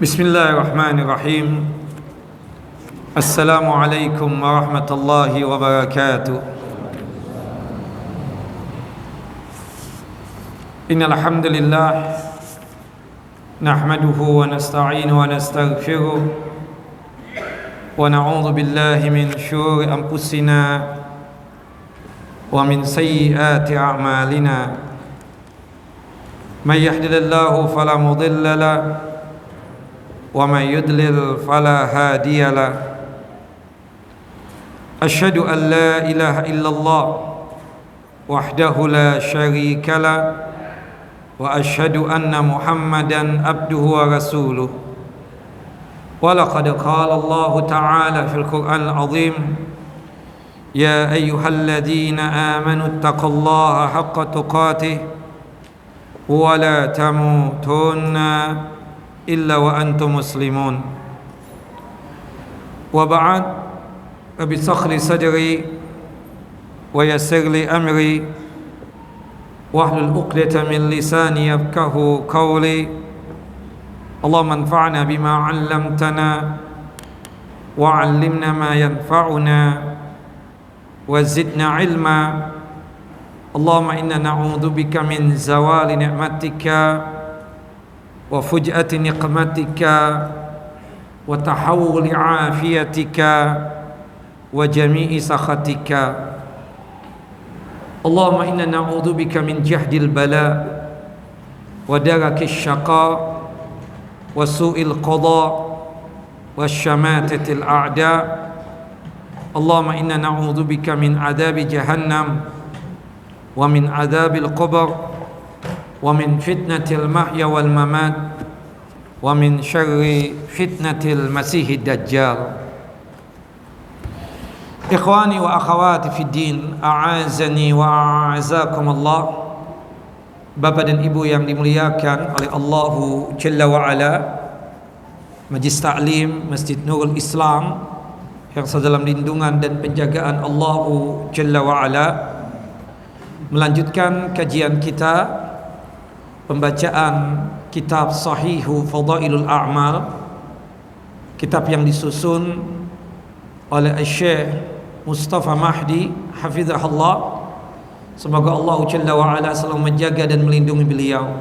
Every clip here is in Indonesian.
Bismillahirrahmanirrahim. Assalamualaikum warahmatullahi wabarakatuh. Innal hamdalillah nahmaduhu wa nasta'inuhu wa nastaghfiruh wa na'udzu billahi min syururi anfusina wa min sayyiati a'malina. May yahdihillahu fala mudilla lahu wa may yudlil fala hadiya lahu. Asyhadu an la ilaha illallah wahdahu la syarika lahu wa asyhadu anna Muhammadan abduhu wa rasuluh. Wa laqad qala Allah ta'ala fil Qur'anil 'azim, ya ayyuhalladzina amanu taqullaha haqqa tuqatih wa la tamutunna illa wa antum muslimun. Wa ba'd, rabbi shrah sadri wa yassir li amri wahlul 'uqdatam min lisani yafqahu qawli. Allahumma anfa'na bima 'allamtana wa 'allimna ma yanfa'una wa zidna 'ilma. Allahumma inna na'udzubika min zawali ni'matika wa fuj'ati niqmatika wa tahawuli afiyatika wa jami'i sakhatika. Allahumma inna na'udzubika min jahdil bala wa darakis syaqa wa su'il qada wa syamatatil a'da. Allahumma inna na'udzubika min adzabi jahannam wa min adzabil qabr wa min fitnatil mahya wal mamat wa min syarri fitnatil masihid dajjal. Ikhwani wa akhawati fid din, a'azani wa a'azakum Allah. Bapak dan Ibu yang dimuliakan oleh Allahu Jalla wa Ala, Majlis Ta'lim Masjid Nurul Islam yang sedalam lindungan dan penjagaan Allahu Jalla wa Ala, melanjutkan kajian kita, pembacaan kitab Sahihu Fadailul A'mal, kitab yang disusun oleh Syekh Mustafa Mahdi hafizahullah. Semoga Allah Jalla wa Ala selalu menjaga dan melindungi beliau.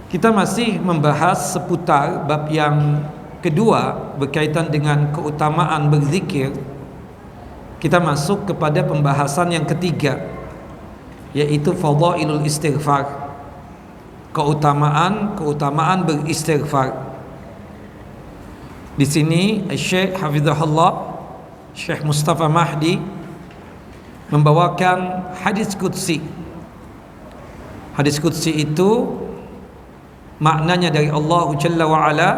Kita masih membahas seputar bab yang kedua berkaitan dengan keutamaan berzikir. Kita masuk kepada pembahasan yang ketiga, yaitu fadailul istighfar, keutamaan beristighfar. Di sini Syekh hafizahullah, Syekh Mustafa Mahdi membawakan hadis qudsi. Hadis qudsi itu maknanya dari Allah Jalla wa Ala,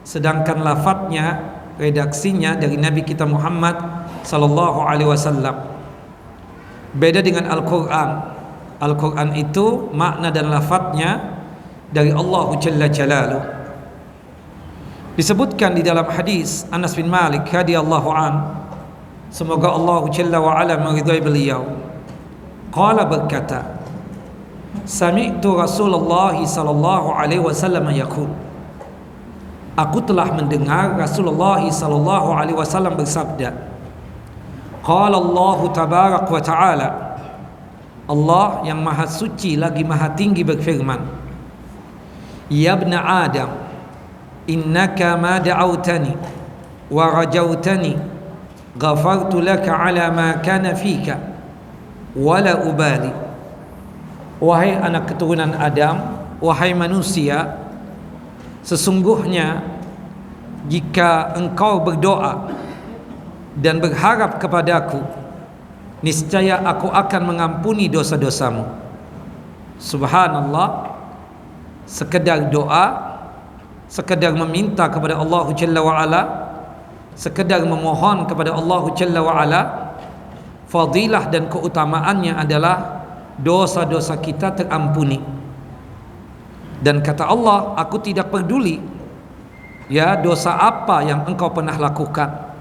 sedangkan lafadznya, redaksinya dari Nabi kita Muhammad sallallahu alaihi wasallam. Beda dengan Al-Quran. Al-Quran itu makna dan lafadznya dari Allah Jalla Jalaluh. Disebutkan di dalam hadis Anas bin Malik radhiyallahu an, semoga Allah Jalla wa Ala meridhai beliau, qala, berkata, sami'tu Rasulullah sallallahu alaihi wasallam yaqul, aku telah mendengar Rasulullah sallallahu alaihi wasallam bersabda, qala Allah tabarak wa ta'ala, Allah yang maha suci lagi maha tinggi berfirman, ya ibna Adam, innaka ma da'awtani wa rajautani ghafartu laka ala ma kana fika wala ubali. Wahai anak keturunan Adam, wahai manusia, sesungguhnya jika engkau berdoa dan berharap kepadaku, niscaya aku akan mengampuni dosa-dosamu. Subhanallah, sekedar doa, sekedar meminta kepada Allah Jalla wa Ala, sekedar memohon kepada Allah Jalla wa Ala, fadilah dan keutamaannya adalah dosa-dosa kita terampuni. Dan kata Allah, aku tidak peduli ya dosa apa yang engkau pernah lakukan.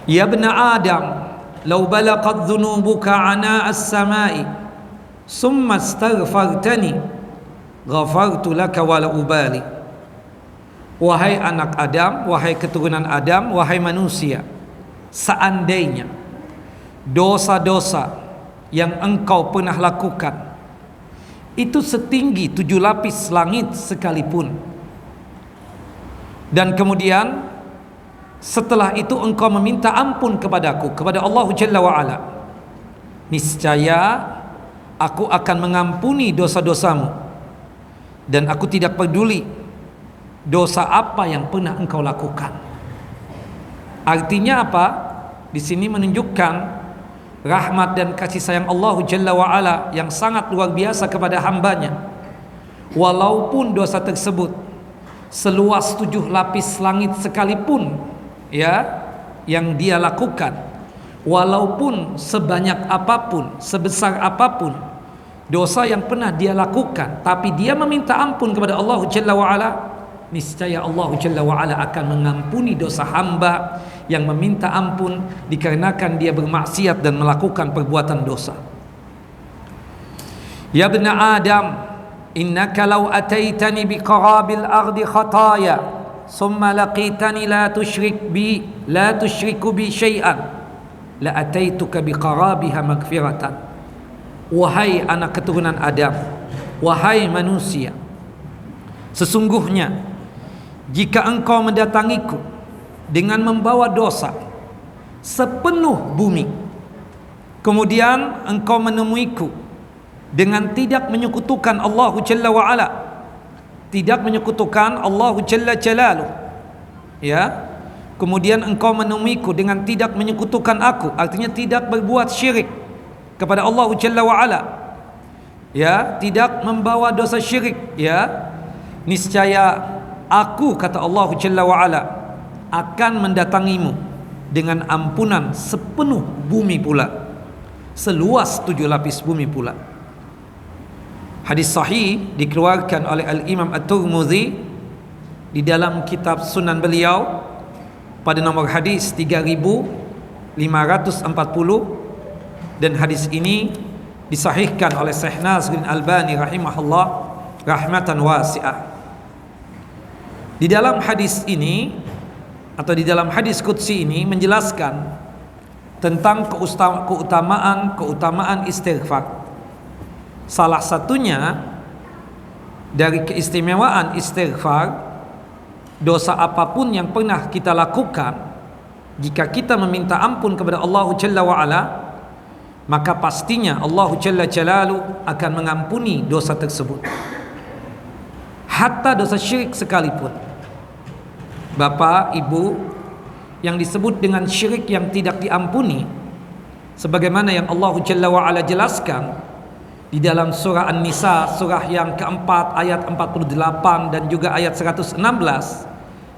Ya ibna Adam, law balaqat dhunubuka ana as-sama'i summa astaghfartani ghafartu laka wala ubali. Wahai anak Adam, wahai keturunan Adam, wahai manusia, seandainya dosa-dosa yang engkau pernah lakukan itu setinggi 7 lapis langit sekalipun, dan kemudian setelah itu engkau meminta ampun kepadaku, kepada Allah Jalla wa'ala, niscaya aku akan mengampuni dosa-dosamu, dan aku tidak peduli dosa apa yang pernah engkau lakukan. Artinya apa? Di sini menunjukkan rahmat dan kasih sayang Allah Jalla wa'ala yang sangat luar biasa kepada hambanya. Walaupun dosa tersebut seluas 7 lapis langit sekalipun, ya, yang dia lakukan, walaupun sebanyak apapun, sebesar apapun dosa yang pernah dia lakukan, tapi dia meminta ampun kepada Allah Jalla wa'ala, niscaya Allah Jalla wa'ala akan mengampuni dosa hamba yang meminta ampun dikarenakan dia bermaksiat dan melakukan perbuatan dosa. Ya ibna Adam, innaka law ataitani biqarabil ardi khataya summa laqitani la tushriku bi syai'an la ataituka biqarabiha maghfiratan. Wahai anak keturunan Adam, wahai manusia, sesungguhnya jika engkau mendatangiku dengan membawa dosa sepenuh bumi, kemudian engkau menemuiku dengan tidak menyekutukan Allah Jalla wa'ala, tidak menyekutukan Allah Jalla Jalaluh, ya, kemudian engkau menemuiku dengan tidak menyekutukan aku, artinya tidak berbuat syirik kepada Allah Jalla wa'ala, ya, tidak membawa dosa syirik, ya, niscaya aku, kata Allah Jalla wa'ala, akan mendatangimu dengan ampunan sepenuh bumi pula, seluas 7 lapis bumi pula. Hadis sahih dikeluarkan oleh Al-Imam At-Tirmidzi di dalam kitab Sunan beliau pada nomor hadis 3540, dan hadis ini disahihkan oleh Syekh Nasiruddin Albani rahimahullah rahmatan wasi'ah. Di dalam hadis ini atau di dalam hadis qudsi ini menjelaskan tentang keutamaan istighfar. Salah satunya dari keistimewaan istighfar, dosa apapun yang pernah kita lakukan, jika kita meminta ampun kepada Allah Jalla wa'ala, maka pastinya Allah Jalla Jalaluh akan mengampuni dosa tersebut, hatta dosa syirik sekalipun. Bapak, Ibu, yang disebut dengan syirik yang tidak diampuni, sebagaimana yang Allah Jalla wa'ala jelaskan di dalam surah An-Nisa, surah yang keempat ayat 48 dan juga ayat 116,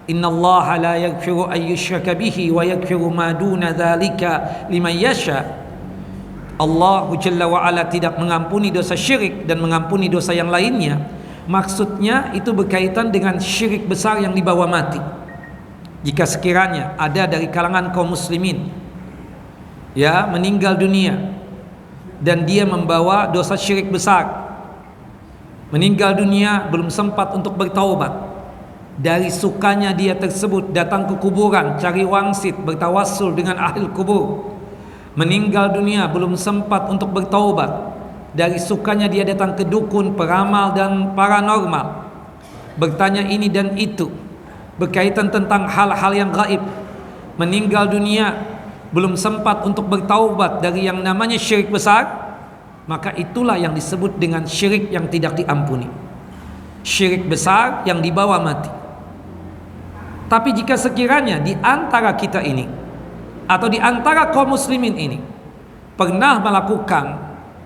innallaha la yaghfiru an yushraka bihi wa yaghfiru ma duna dzalika liman yasha. Allah Jalla wa'ala tidak mengampuni dosa syirik dan mengampuni dosa yang lainnya. Maksudnya itu berkaitan dengan syirik besar yang dibawa mati. Jika sekiranya ada dari kalangan kaum muslimin, ya, meninggal dunia dan dia membawa dosa syirik besar, meninggal dunia belum sempat untuk bertaubat, dari sukanya dia tersebut datang ke kuburan, cari wangsit, bertawassul dengan ahli kubur, meninggal dunia belum sempat untuk bertaubat, dari sukanya dia datang ke dukun, peramal dan paranormal, bertanya ini dan itu berkaitan tentang hal-hal yang gaib, meninggal dunia belum sempat untuk bertaubat dari yang namanya syirik besar, maka itulah yang disebut dengan syirik yang tidak diampuni, syirik besar yang dibawa mati. Tapi jika sekiranya di antara kita ini atau di antara kaum muslimin ini pernah melakukan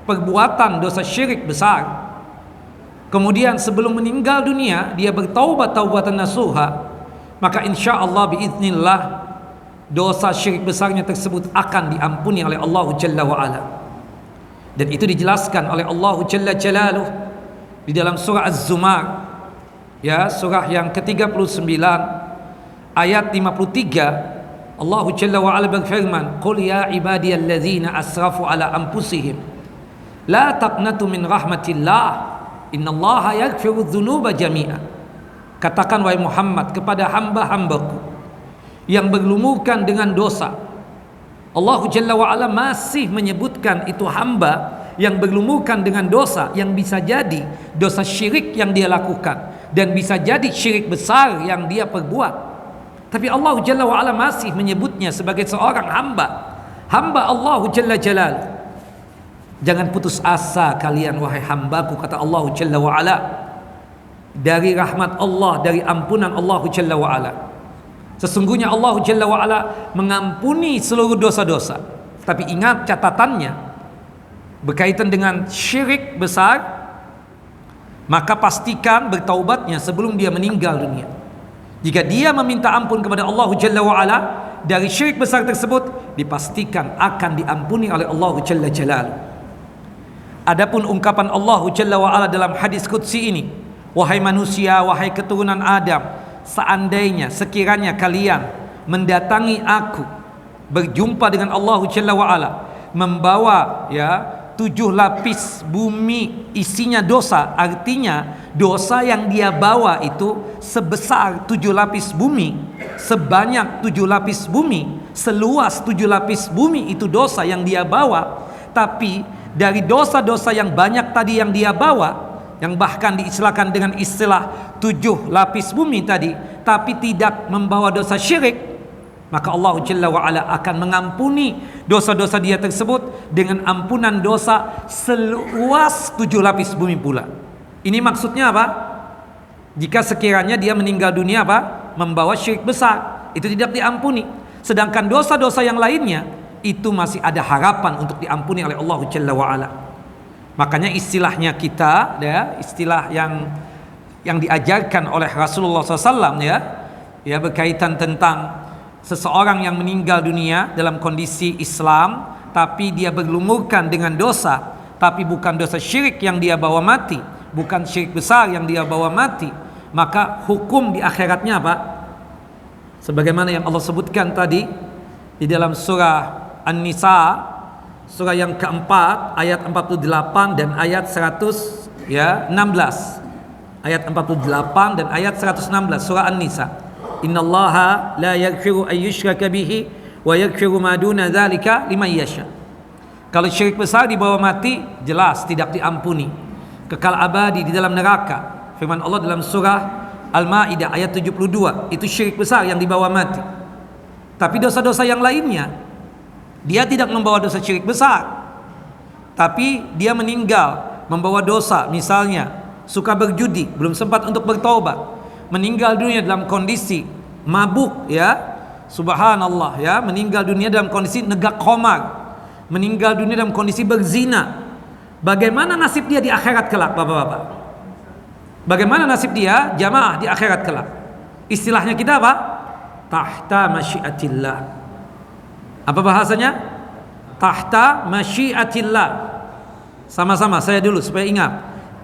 perbuatan dosa syirik besar, kemudian sebelum meninggal dunia dia bertaubat taubatan nasuha, maka insyaallah biiznillah dosa syirik besarnya tersebut akan diampuni oleh Allah Jalla wa'ala. Dan itu dijelaskan oleh Allah Jalla Jalaluh di dalam surah Az-Zumar, ya, surah yang ke-39 ayat 53. Allah Jalla wa'ala berfirman, qul ya ibadiyalladzina asrafu ala anfusihim la taqnatu min rahmatillah Innallaha yaghfiru dzunuba jami'a. Katakan wahai Muhammad kepada hamba-hambaku yang berlumukan dengan dosa. Allah Jalla wa'ala masih menyebutkan itu hamba yang berlumukan dengan dosa, yang bisa jadi dosa syirik yang dia lakukan dan bisa jadi syirik besar yang dia perbuat. Tapi Allah Jalla wa'ala masih menyebutnya sebagai seorang hamba Allah Jalla Jalal. Jangan putus asa kalian wahai hambaku, kata Allah Jalla wa'ala, dari rahmat Allah, dari ampunan Allah Jalla wa'ala. Sesungguhnya Allah Jalla wa'ala mengampuni seluruh dosa-dosa. Tapi ingat catatannya, berkaitan dengan syirik besar, maka pastikan bertaubatnya sebelum dia meninggal dunia. Jika dia meminta ampun kepada Allah Jalla wa'ala dari syirik besar tersebut, dipastikan akan diampuni oleh Allah Jalla Jalal. Adapun ungkapan Allah Jalla wa'ala dalam hadis qudsi ini, wahai manusia, wahai keturunan Adam, seandainya sekiranya kalian mendatangi aku, berjumpa dengan Allah Jalla wa'ala, membawa 7 lapis bumi isinya dosa, artinya dosa yang dia bawa itu sebesar 7 lapis bumi, sebanyak 7 lapis bumi, seluas 7 lapis bumi itu dosa yang dia bawa. Tapi dari dosa-dosa yang banyak tadi yang dia bawa, yang bahkan diistilahkan dengan istilah 7 lapis bumi tadi, tapi tidak membawa dosa syirik, maka Allah Jalla wa'ala akan mengampuni dosa-dosa dia tersebut dengan ampunan dosa seluas 7 lapis bumi pula. Ini maksudnya apa? Jika sekiranya dia meninggal dunia membawa syirik besar, itu tidak diampuni. Sedangkan dosa-dosa yang lainnya itu masih ada harapan untuk diampuni oleh Allah Jalla wa'ala. Makanya istilahnya kita, istilah yang diajarkan oleh Rasulullah SAW berkaitan tentang seseorang yang meninggal dunia dalam kondisi Islam, tapi dia berlumurkan dengan dosa, tapi bukan dosa syirik yang dia bawa mati, bukan syirik besar yang dia bawa mati, maka hukum di akhiratnya apa? Sebagaimana yang Allah sebutkan tadi di dalam surah An-Nisa, surah yang keempat, ayat 48 dan ayat 116. Ayat 48 dan ayat 116 surah An-Nisa. Innallaha la yaghfiru an yushraka bihi wa yaghfiru ma duna dzalika liman yasha. Kalau syirik besar dibawa mati, jelas tidak diampuni, kekal abadi di dalam neraka. Firman Allah dalam surah Al-Maidah ayat 72, itu syirik besar yang dibawa mati. Tapi dosa-dosa yang lainnya, dia tidak membawa dosa syirik besar, tapi dia meninggal membawa dosa, misalnya suka berjudi, belum sempat untuk bertaubat, meninggal dunia dalam kondisi mabuk, subhanallah, meninggal dunia dalam kondisi negak khamar, meninggal dunia dalam kondisi berzina. Bagaimana nasib dia di akhirat kelak, bapak-bapak? Bagaimana nasib dia jamaah di akhirat kelak? Istilahnya kita apa? Tahta masyiatillah. Apa bahasanya? Tahta masyiatillah. Sama-sama saya dulu supaya ingat.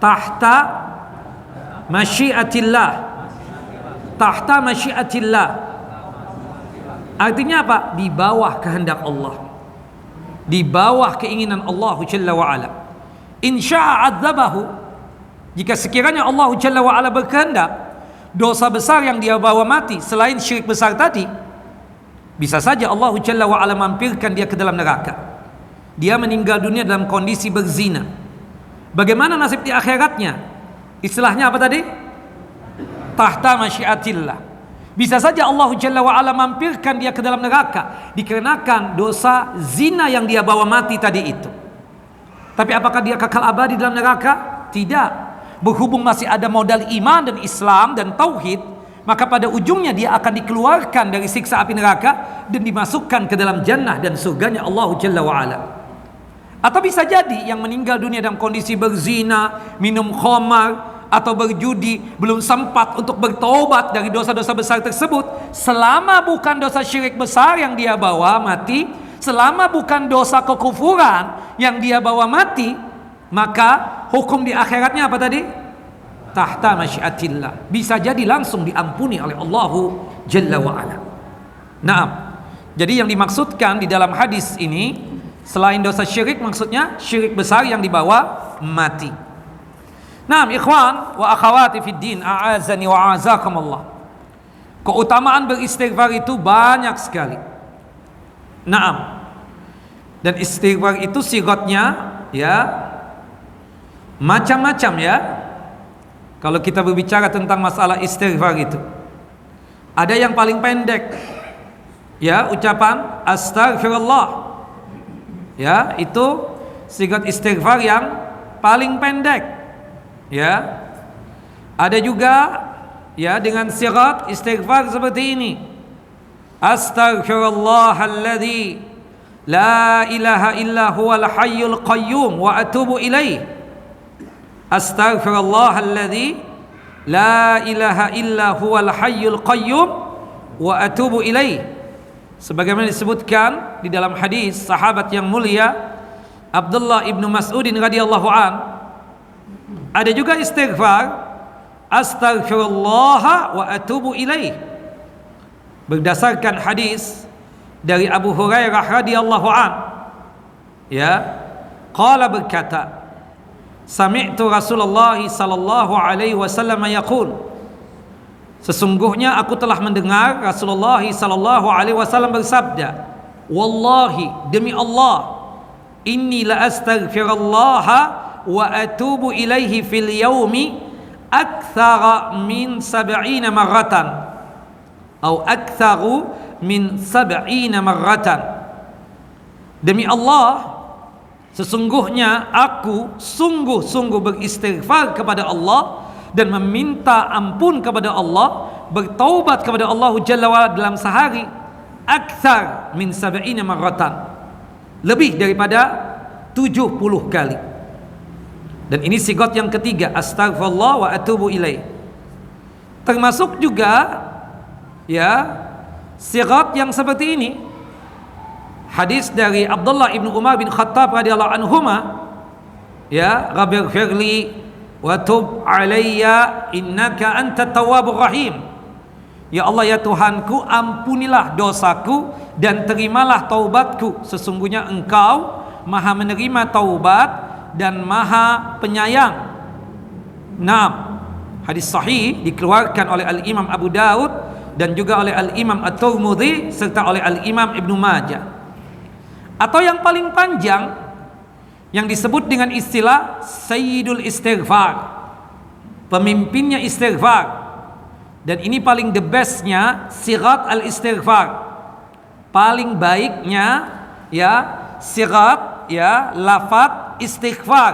Tahta masyiatillah. Tahta masyiatillah. Artinya apa? Di bawah kehendak Allah, di bawah keinginan Allah Jalla wa'ala. Insya'a adzabahu. Jika sekiranya Allah Jalla wa'ala berkehendak, dosa besar yang dia bawa mati selain syirik besar tadi, bisa saja Allah Jalla wa'ala mampirkan dia ke dalam neraka. Dia meninggal dunia dalam kondisi berzina. Bagaimana nasib di akhiratnya? Istilahnya apa tadi? Tahta masyiatillah. Bisa saja Allah Jalla wa'ala mampirkan dia ke dalam neraka dikarenakan dosa zina yang dia bawa mati tadi itu. Tapi apakah dia kekal abadi dalam neraka? Tidak. Berhubung masih ada modal iman dan Islam dan tauhid, maka pada ujungnya dia akan dikeluarkan dari siksa api neraka dan dimasukkan ke dalam jannah dan surganya Allah Jalla wa'ala. Atau bisa jadi yang meninggal dunia dalam kondisi berzina, minum khamar, atau berjudi, belum sempat untuk bertaubat dari dosa-dosa besar tersebut. Selama bukan dosa syirik besar yang dia bawa mati, selama bukan dosa kekufuran yang dia bawa mati, maka hukum di akhiratnya apa tadi? Tahta masyiatillah. Bisa jadi langsung diampuni oleh Allah Jalla wa'ala. Naam. Jadi yang dimaksudkan di dalam hadis ini, selain dosa syirik, maksudnya syirik besar yang dibawa mati. Naam ikhwan wa akhawati fid din, a'azani wa a'azakumullah. Keutamaan beristighfar itu banyak sekali. Naam. Dan istighfar itu sigatnya ya macam-macam ya. Kalau kita berbicara tentang masalah istighfar itu, ada yang paling pendek. Ya, ucapan astaghfirullah. Ya, itu sigat istighfar yang paling pendek. Ya. Ada juga ya dengan sigat istighfar seperti ini. Astaghfirullahalladzi la ilaha illa huwal hayyul qayyum wa atubu ilaih. Astaghfirullahalladzi la ilaha illa huwal hayyul qayyum wa atubu ilaih. Sebagaimana disebutkan di dalam hadis sahabat yang mulia Abdullah ibnu Mas'udin radhiyallahu an, ada juga istighfar astaghfirullah wa atubu ilaih, berdasarkan hadis dari Abu Hurairah radhiyallahu an, ya, qala berkata, sami'tu Rasulullah sallallahu alaihi wasallam yaqul, sesungguhnya aku telah mendengar Rasulullah sallallahu alaihi wasallam bersabda, wallahi, demi Allah, inni la astaghfirullah wa atubu ilaihi fil yaumi akthara min 70 marratan atau aktharu min 70 marratan. Demi Allah, sesungguhnya aku sungguh-sungguh beristighfar kepada Allah dan meminta ampun kepada Allah, bertaubat kepada Allah Jalla wa'ala dalam sehari akthar min 70 marratan, lebih daripada 70 kali. Dan ini sigat yang ketiga, astaghfirullah wa atubu ilaih. Termasuk juga ya sigat yang seperti ini, hadis dari Abdullah ibnu Umar bin Khattab radhiyallahu anhuma, ya, rabbighfirli wa tub alayya innaka antat tawwabur rahim. Ya Allah, ya Tuhanku, ampunilah dosaku dan terimalah taubatku, sesungguhnya Engkau Maha menerima taubat dan Maha penyayang. Naam, hadis sahih dikeluarkan oleh Al-Imam Abu Daud dan juga oleh Al-Imam At-Tirmidzi serta oleh Al-Imam Ibnu Majah. Atau yang paling panjang yang disebut dengan istilah Sayyidul Istighfar, pemimpinnya istighfar. Dan ini paling the bestnya sigat al-istighfar, paling baiknya ya sigat ya lafaz istighfar,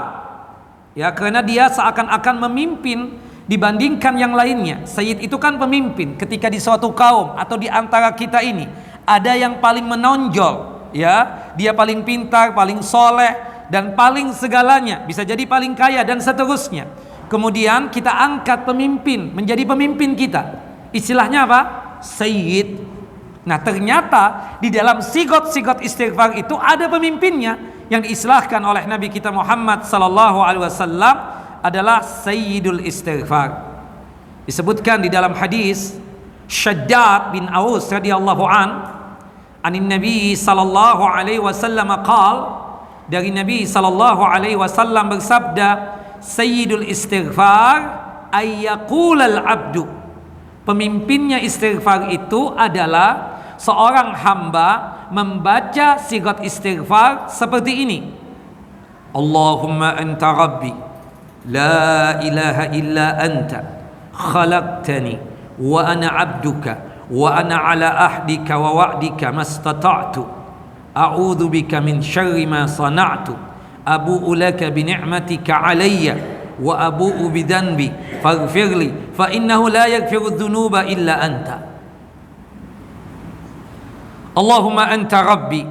ya, karena dia seakan-akan memimpin dibandingkan yang lainnya. Sayyid itu kan pemimpin. Ketika di suatu kaum atau di antara kita ini ada yang paling menonjol, ya, dia paling pintar, paling soleh dan paling segalanya, bisa jadi paling kaya dan seterusnya. Kemudian kita angkat pemimpin menjadi pemimpin kita. Istilahnya apa? Sayyid. Nah, ternyata di dalam sigot-sigot istighfar itu ada pemimpinnya yang diistilahkan oleh Nabi kita Muhammad sallallahu alaihi wasallam adalah Sayyidul Istighfar. Disebutkan di dalam hadis Shaddad bin Aus radhiyallahu anin Nabi sallallahu alaihi wasallam qaal, dari Nabi sallallahu alaihi wasallam bersabda, Sayyidul Istighfar ayyaqulal abdu, pemimpinnya istighfar itu adalah seorang hamba membaca sigat istighfar seperti ini, Allahumma anta rabbi la ilaha illa anta khalaqtani wa ana abduka wa ana ala ahdika wa wa'dika mastata'tu a'udzu bika min syarri ma sana'tu abu'u laka bi ni'matika alayya wa abu'u bi dhanbi faghfirli fa innahu la yaghfiru dhunuba illa anta. Allahumma anta rabbi,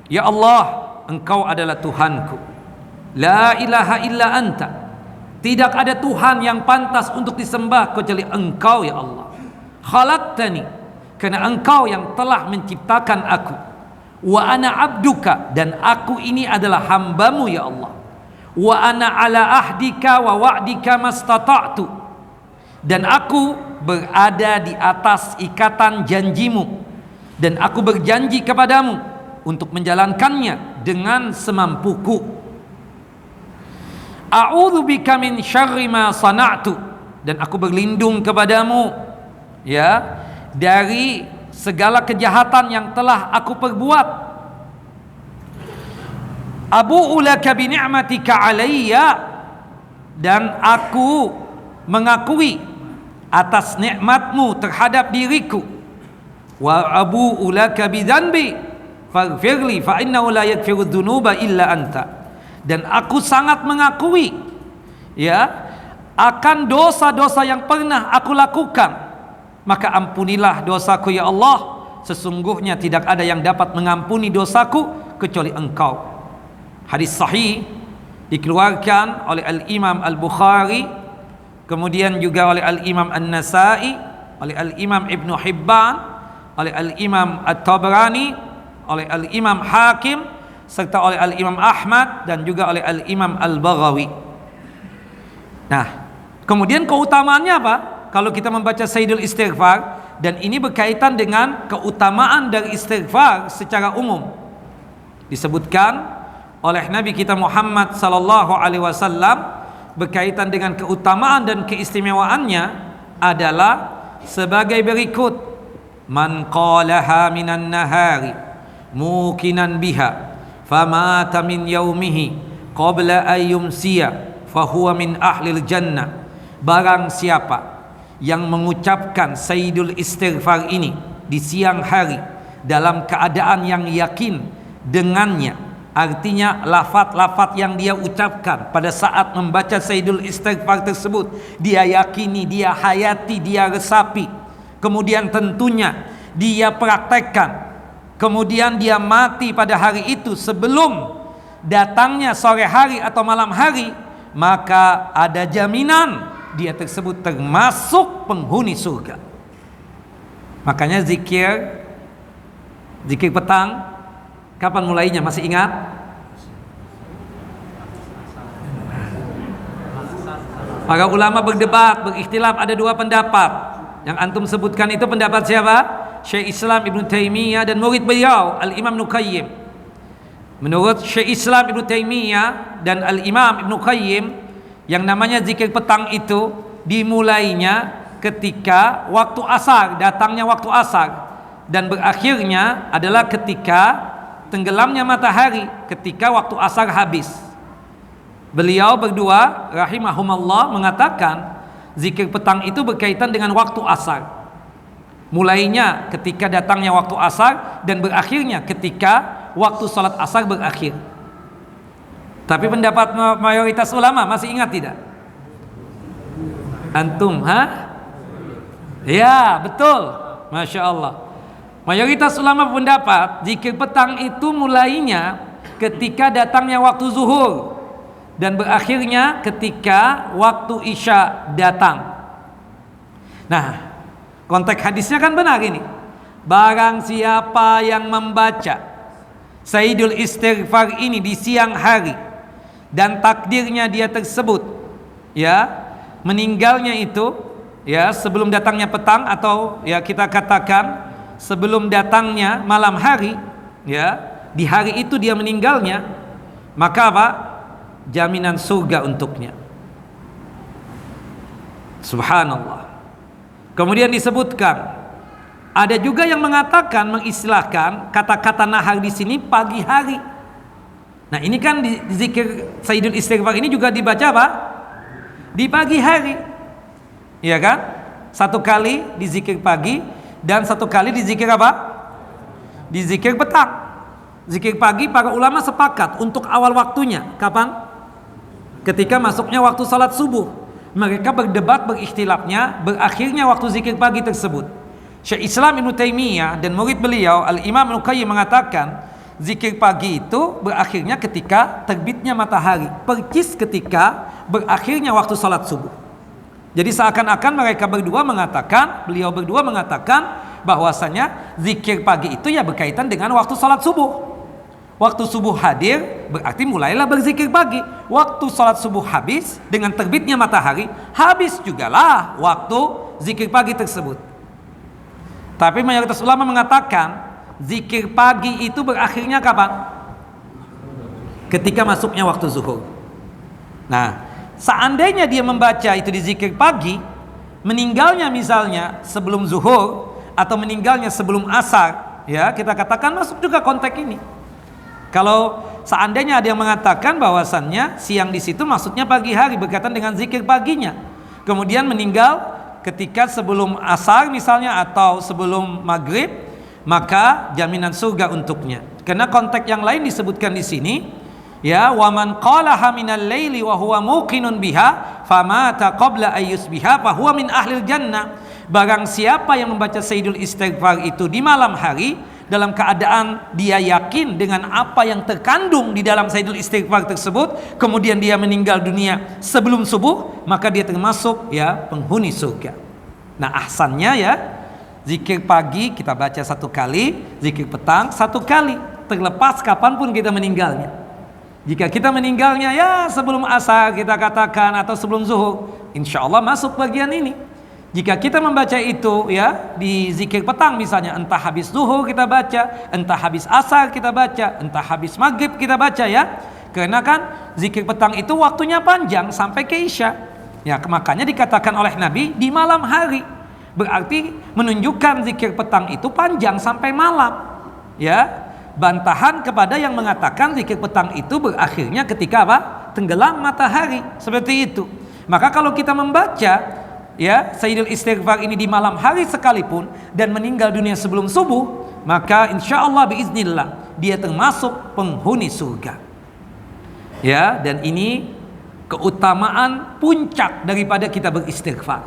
ya Allah, Engkau adalah Tuhanku, la ilaha illa anta, tidak ada Tuhan yang pantas untuk disembah kecuali Engkau, ya Allah. Khalaqtani, karena Engkau yang telah menciptakan aku, wa ana abduka, dan aku ini adalah hambamu, ya Allah. Wa ana ala ahdika wa wa'dika mastata'tu, dan aku berada di atas ikatan janjimu, dan aku berjanji kepadamu untuk menjalankannya dengan semampuku. A'udzubika min syarri ma sana'tu, dan aku berlindung kepadamu ya dari segala kejahatan yang telah aku perbuat. Abu'u laka bi ni'matika 'alayya, dan aku mengakui atas nikmatmu terhadap diriku. Wa abu'u laka bi dzanbi faghfirli fa innahu la yaghfiru dzunuba illa anta, dan aku sangat mengakui ya akan dosa-dosa yang pernah aku lakukan, maka ampunilah dosaku ya Allah, sesungguhnya tidak ada yang dapat mengampuni dosaku kecuali Engkau. Hadis sahih dikeluarkan oleh Al-Imam Al-Bukhari, kemudian juga oleh Al-Imam An-Nasai, oleh Al-Imam Ibnu Hibban, oleh Al-Imam At-Tabrani, oleh Al-Imam Hakim, serta oleh Al-Imam Ahmad, dan juga oleh Al-Imam Al-Baghawi. Nah, kemudian keutamaannya apa? Kalau kita membaca Sayyidul Istighfar, dan ini berkaitan dengan keutamaan dari istighfar secara umum. Disebutkan oleh Nabi kita Muhammad sallallahu alaihi wasallam berkaitan dengan keutamaan dan keistimewaannya adalah sebagai berikut: man qalaha minan nahari mukinan biha famata min yaumihi qabla ayyumsiya fahuwa min ahlil jannah. Barang siapa yang mengucapkan Sayyidul Istighfar ini di siang hari dalam keadaan yang yakin dengannya, artinya lafaz-lafaz yang dia ucapkan pada saat membaca Sayyidul Istighfar tersebut dia yakini, dia hayati, dia resapi, kemudian tentunya dia praktekkan, kemudian dia mati pada hari itu sebelum datangnya sore hari atau malam hari, maka ada jaminan dia tersebut termasuk penghuni surga. Makanya zikir petang, kapan mulainya? Masih ingat? Para ulama berdebat, berikhtilaf, ada dua pendapat. Yang antum sebutkan itu pendapat siapa? Syekh Islam Ibnu Taimiyah dan murid beliau Al-Imam Ibnu Qayyim. Menurut Syekh Islam Ibnu Taimiyah dan Al-Imam Ibnu Qayyim, yang namanya zikir petang itu dimulainya ketika waktu asar, datangnya waktu asar, dan berakhirnya adalah ketika tenggelamnya matahari, ketika waktu asar habis. Beliau berdua rahimahumallah mengatakan zikir petang itu berkaitan dengan waktu asar, mulainya ketika datangnya waktu asar dan berakhirnya ketika waktu salat asar berakhir. Tapi pendapat mayoritas ulama masih ingat tidak? Antum, ya, betul. Masya Allah. Mayoritas ulama pendapat zikir petang itu mulainya ketika datangnya waktu zuhur dan berakhirnya ketika waktu isya datang. Nah, konteks hadisnya kan benar ini. Barang siapa yang membaca Sayyidul Istighfar ini di siang hari dan takdirnya dia tersebut ya meninggalnya itu ya sebelum datangnya petang, atau ya kita katakan sebelum datangnya malam hari, ya di hari itu dia meninggalnya, maka apa? Jaminan surga untuknya. Subhanallah. Kemudian disebutkan ada juga yang mengatakan, mengistilahkan kata-kata nahar di sini pagi hari. Nah, ini kan di zikir Sayyidul Istighfar ini juga dibaca apa? Di pagi hari. Iya kan? Satu kali di zikir pagi dan satu kali di zikir apa? Di zikir petang. Zikir pagi para ulama sepakat untuk awal waktunya kapan? Ketika masuknya waktu salat subuh. Mereka berdebat, berikhtilafnya berakhirnya waktu zikir pagi tersebut. Syekh Islam Ibnu Taimiyah dan murid beliau Al-Imam Ibnu Qayyim mengatakan zikir pagi itu berakhirnya ketika terbitnya matahari, percis ketika berakhirnya waktu salat subuh. Jadi seakan-akan mereka berdua mengatakan, beliau berdua mengatakan bahwasanya zikir pagi itu ya berkaitan dengan waktu salat subuh. Waktu subuh hadir berarti mulailah berzikir pagi. Waktu salat subuh habis dengan terbitnya matahari, habis jugalah waktu zikir pagi tersebut. Tapi mayoritas ulama mengatakan zikir pagi itu berakhirnya kapan? Ketika masuknya waktu zuhur. Nah, seandainya dia membaca itu di zikir pagi, meninggalnya misalnya sebelum zuhur atau meninggalnya sebelum asar, ya kita katakan masuk juga konteks ini. Kalau seandainya ada yang mengatakan bahwasannya siang di situ maksudnya pagi hari berkaitan dengan zikir paginya, kemudian meninggal ketika sebelum asar misalnya atau sebelum maghrib, maka jaminan surga untuknya. Karena konteks yang lain disebutkan di sini, ya, wa man qalaha minal laili wa huwa muqinun biha famata qabla ayyusbiha fa huwa min ahlil jannah. Barang siapa yang membaca sayyidul istighfar itu di malam hari dalam keadaan dia yakin dengan apa yang terkandung di dalam sayyidul istighfar tersebut, kemudian dia meninggal dunia sebelum subuh, maka dia termasuk ya penghuni surga. Nah, ahsannya ya, zikir pagi kita baca 1 kali, zikir petang 1 kali, terlepas kapanpun kita meninggalnya. Jika kita meninggalnya ya sebelum asar kita katakan atau sebelum zuhur, insya Allah masuk bagian ini. Jika kita membaca itu ya di zikir petang misalnya, entah habis zuhur kita baca, entah habis asar kita baca, entah habis maghrib kita baca ya. Karena kan zikir petang itu waktunya panjang sampai ke isya. Ya, makanya dikatakan oleh Nabi di malam hari. Berarti menunjukkan zikir petang itu panjang sampai malam. Ya, bantahan kepada yang mengatakan zikir petang itu berakhirnya ketika apa? Tenggelam matahari, seperti itu. Maka kalau kita membaca ya sayyidul istighfar ini di malam hari sekalipun dan meninggal dunia sebelum subuh, maka insyaallah biiznillah dia termasuk penghuni surga. Ya, dan ini keutamaan puncak daripada kita beristighfar.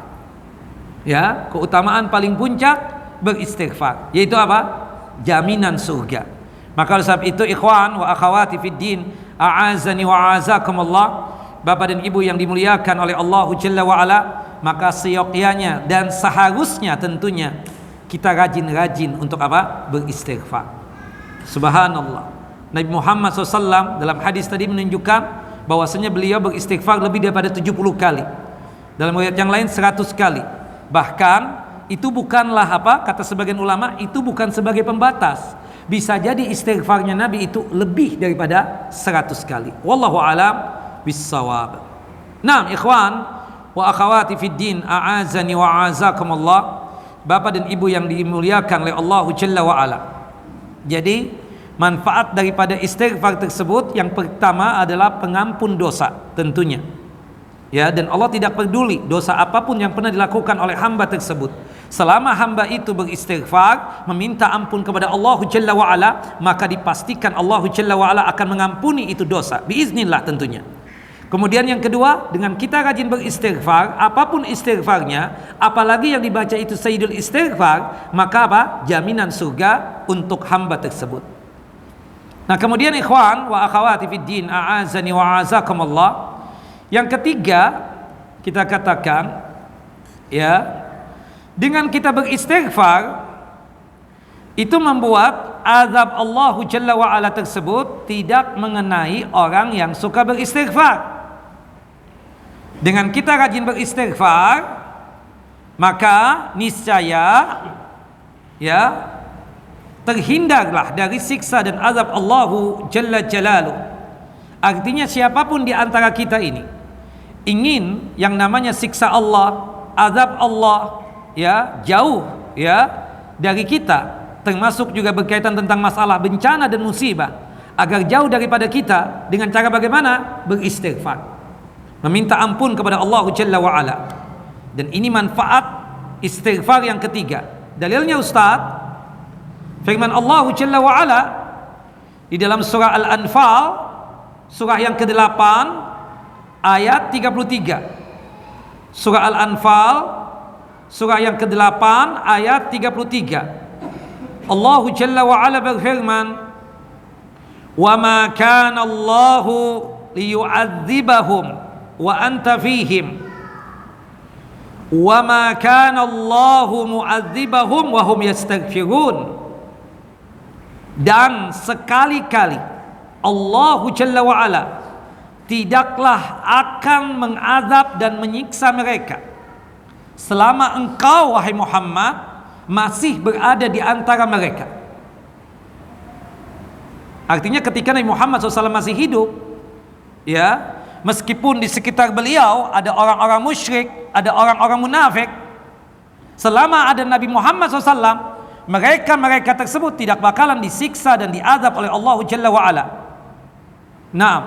Ya, keutamaan paling puncak beristighfar, yaitu apa? Jaminan surga. Maka oleh sebab itu ikhwan wa akhawati fid din, a'azani wa a'azakumullah, Bapak dan Ibu yang dimuliakan oleh Allah Jalla wa Ala, maka seyogyanya dan seharusnya tentunya kita rajin-rajin untuk apa? Beristighfar. Subhanallah. Nabi Muhammad SAW dalam hadis tadi menunjukkan bahwasanya beliau beristighfar lebih daripada 70 kali. Dalam riwayat yang lain 100 kali. Bahkan itu bukanlah apa? Kata sebagian ulama, itu bukan sebagai pembatas. Bisa jadi istighfarnya Nabi itu lebih daripada 100 kali. Wallahu a'lam bissawab. Nah, ikhwan wa akhawati fid din, a'azani wa a'azakumullah, Bapak dan Ibu yang dimuliakan oleh Allah Jalla wa Ala. Jadi manfaat daripada istighfar tersebut yang pertama adalah pengampun dosa tentunya. Ya, dan Allah tidak peduli dosa apapun yang pernah dilakukan oleh hamba tersebut. Selama hamba itu beristighfar, meminta ampun kepada Allah Jalla wa Ala, maka dipastikan Allah Jalla wa Ala akan mengampuni itu dosa biiznillah tentunya. Kemudian yang kedua, dengan kita rajin beristighfar, apapun istighfarnya, apalagi yang dibaca itu sayyidul istighfar, maka apa? Jaminan surga untuk hamba tersebut. Nah, kemudian ikhwan wa akhawati fid din, a'azani wa a'azakumullah, yang ketiga kita katakan ya, dengan kita beristighfar itu membuat azab Allah Jalla wa Ala tersebut tidak mengenai orang yang suka beristighfar. Dengan kita rajin beristighfar, maka niscaya ya terhindarlah dari siksa dan azab Allah Jalla Jalaluh. Artinya siapapun di antara kita ini ingin yang namanya siksa Allah, azab Allah ya jauh ya dari kita, termasuk juga berkaitan tentang masalah bencana dan musibah, agar jauh daripada kita, dengan cara bagaimana? Beristighfar, meminta ampun kepada Allah Jalla wa Ala. Dan ini manfaat istighfar yang ketiga. Dalilnya Ustaz, firman Allah Jalla wa Ala di dalam surah Al-Anfal, surah yang ke-8 ayat 33. Surah Al-Anfal surah yang ke-8 ayat 33. Allah Jalla wa Ala berfirman, "Wa ma kana Allahu liyu'adzibahum wa anta fihim wa ma kana Allahu mu'adzibahum wa hum yastaghfirun." Dan sekali-kali Allah Jalla wa Ala tidaklah akan mengazab dan menyiksa mereka selama engkau wahai Muhammad masih berada di antara mereka. Artinya ketika Nabi Muhammad SAW masih hidup, ya, meskipun di sekitar beliau ada orang-orang musyrik, ada orang-orang munafik, selama ada Nabi Muhammad SAW, mereka tersebut tidak bakalan disiksa dan diazab oleh Allah Jalla wa'ala. Nah,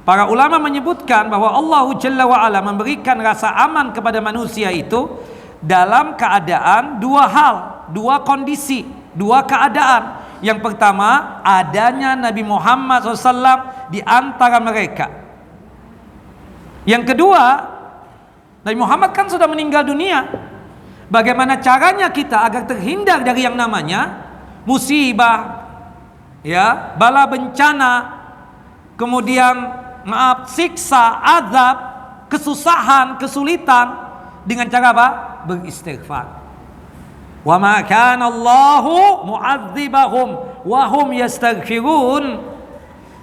para ulama menyebutkan bahwa Allah Jalla wa'ala memberikan rasa aman kepada manusia itu dalam keadaan dua hal, dua kondisi, dua keadaan. Yang pertama, adanya Nabi Muhammad SAW di antara mereka. Yang kedua, Nabi Muhammad kan sudah meninggal dunia. Bagaimana caranya kita agar terhindar dari yang namanya musibah, ya, bala bencana, kemudian siksa, azab, kesusahan, kesulitan, dengan cara apa? Beristighfar. Wa ma kana Allahu mu'adzibahum wa hum yastaghfirun.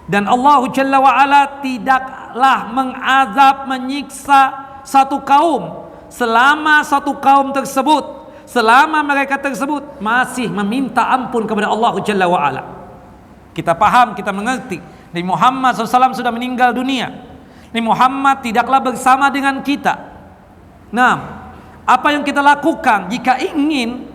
Dan Allah Jalla wa Ala tidaklah mengazab, menyiksa satu kaum selama satu kaum tersebut, selama mereka tersebut masih meminta ampun kepada Allah Jalla wa Ala. Kita paham, kita mengerti, Nabi Muhammad SAW sudah meninggal dunia. Nabi Muhammad tidaklah bersama dengan kita. Nah, apa yang kita lakukan jika ingin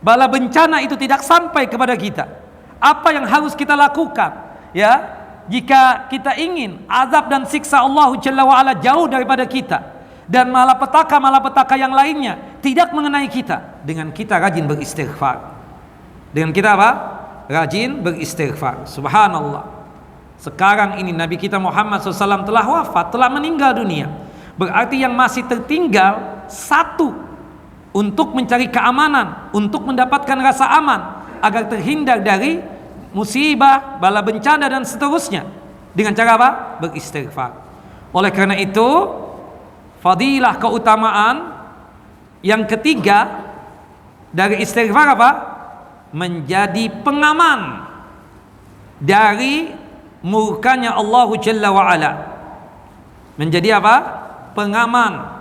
bala bencana itu tidak sampai kepada kita? Apa yang harus kita lakukan? Ya, jika kita ingin azab dan siksa Allah Jalla wa Ala jauh daripada kita, dan malapetaka yang lainnya tidak mengenai kita, dengan kita rajin beristighfar. Dengan kita apa? Rajin beristighfar. Subhanallah. Sekarang ini Nabi kita Muhammad SAW telah wafat, telah meninggal dunia. Berarti yang masih tertinggal satu, untuk mencari keamanan, untuk mendapatkan rasa aman agar terhindar dari musibah, bala bencana dan seterusnya, dengan cara apa? Beristighfar. Oleh karena itu, fadilah, keutamaan yang ketiga dari istighfar apa? Menjadi pengaman dari murkanya Allah Jalla wa Ala. Menjadi apa? Pengaman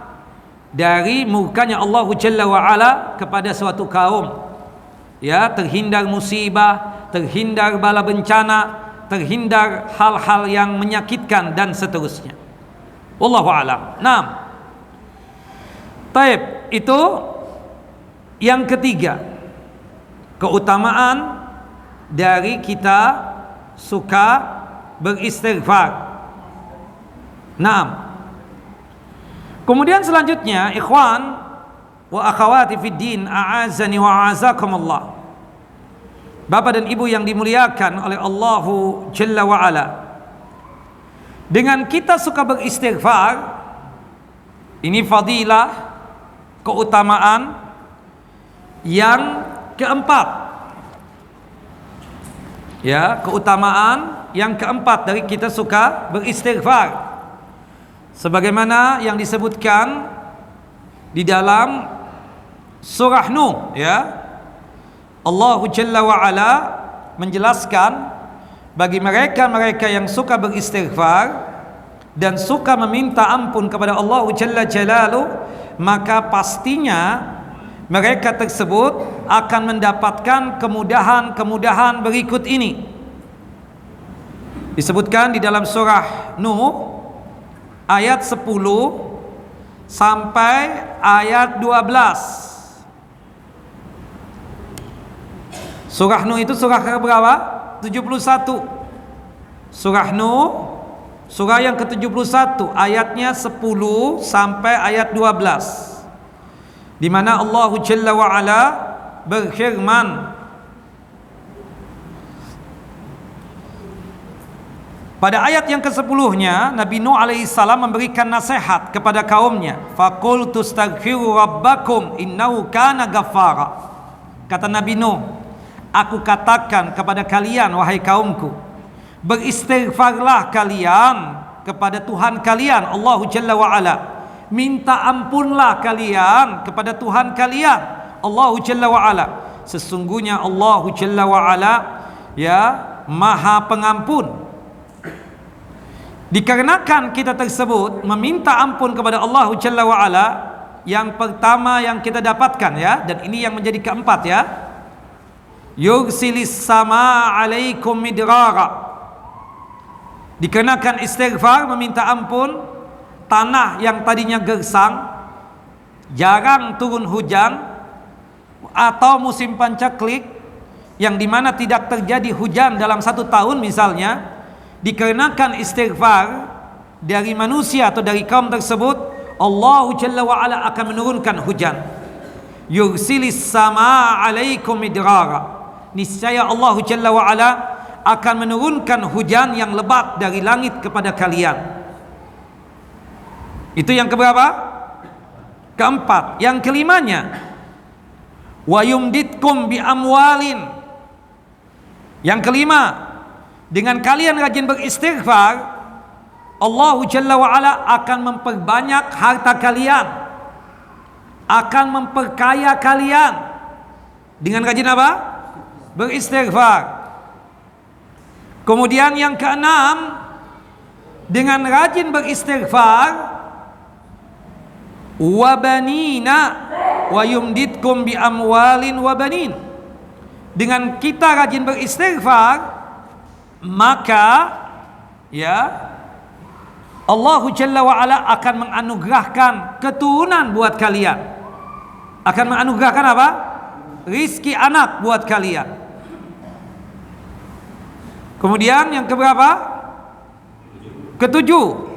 dari murkanya Allah Jalla wa Ala kepada suatu kaum. Ya, terhindar musibah, terhindar bala bencana, terhindar hal-hal yang menyakitkan dan seterusnya. Wallahu a'lam. Nah, taib, itu yang ketiga, keutamaan dari kita suka beristighfar. Nah, kemudian selanjutnya, ikhwan wa akhawati fid din, a'azani wa a'azakumullah, Bapak dan Ibu yang dimuliakan oleh Allahu Jalla wa Ala, dengan kita suka beristighfar, ini fadilah, keutamaan yang keempat. Ya, keutamaan yang keempat dari kita suka beristighfar, sebagaimana yang disebutkan di dalam surah Nuh, ya. Allah Jalla wa Ala menjelaskan bagi mereka-mereka yang suka beristighfar dan suka meminta ampun kepada Allah Jalla Jalaluh, maka pastinya mereka tersebut akan mendapatkan kemudahan-kemudahan berikut ini. Disebutkan di dalam surah Nuh ayat 10 sampai ayat 12. Surah Nuh itu surah keberapa? 71. Surah Nuh, surah yang ke-71, ayatnya 10 sampai ayat 12, di mana Allah Jalla wa Ala berfirman, pada ayat yang ke-10-nya, Nabi Nuh alaihi salam memberikan nasihat kepada kaumnya. Faqultu astaghfiru rabbakum innahu kana ghaffara. Kata Nabi Nuh, aku katakan kepada kalian, wahai kaumku, beristighfarlah kalian kepada Tuhan kalian, Allah Jalla wa Ala. Minta ampunlah kalian kepada Tuhan kalian, Allah Jalla wa Ala. Sesungguhnya Allah Jalla wa Ala, ya, Maha Pengampun. Dikarenakan kita tersebut meminta ampun kepada Allah Jalla wa Ala, yang pertama yang kita dapatkan, ya, dan ini yang menjadi keempat, ya, yursilis sama alaikum midrara. Dikenakan istighfar, meminta ampun. Tanah yang tadinya gersang, jarang turun hujan, atau musim pancaklik yang dimana tidak terjadi hujan dalam 1 tahun misalnya, dikenakan istighfar dari manusia atau dari kaum tersebut, Allah Jalla wa'ala akan menurunkan hujan. Yursilis sama alaikum midrara, niscaya Allah Jalla wa'ala akan menurunkan hujan yang lebat dari langit kepada kalian. Itu yang keberapa? Keempat. Yang kelimanya, wa yumditkum bi amwalin. Yang kelima, dengan kalian rajin beristighfar, Allah Jalla wa'ala akan memperbanyak harta kalian, akan memperkaya kalian dengan rajin apa? Beristighfar. Kemudian yang keenam, dengan rajin beristighfar, wa banina wa yumditkum bi amwalin wa banin. Dengan kita rajin beristighfar, maka ya Allah Jalla wa'ala akan menganugerahkan keturunan buat kalian, akan menganugerahkan apa? Rizki anak buat kalian. Kemudian yang keberapa? Ketujuh,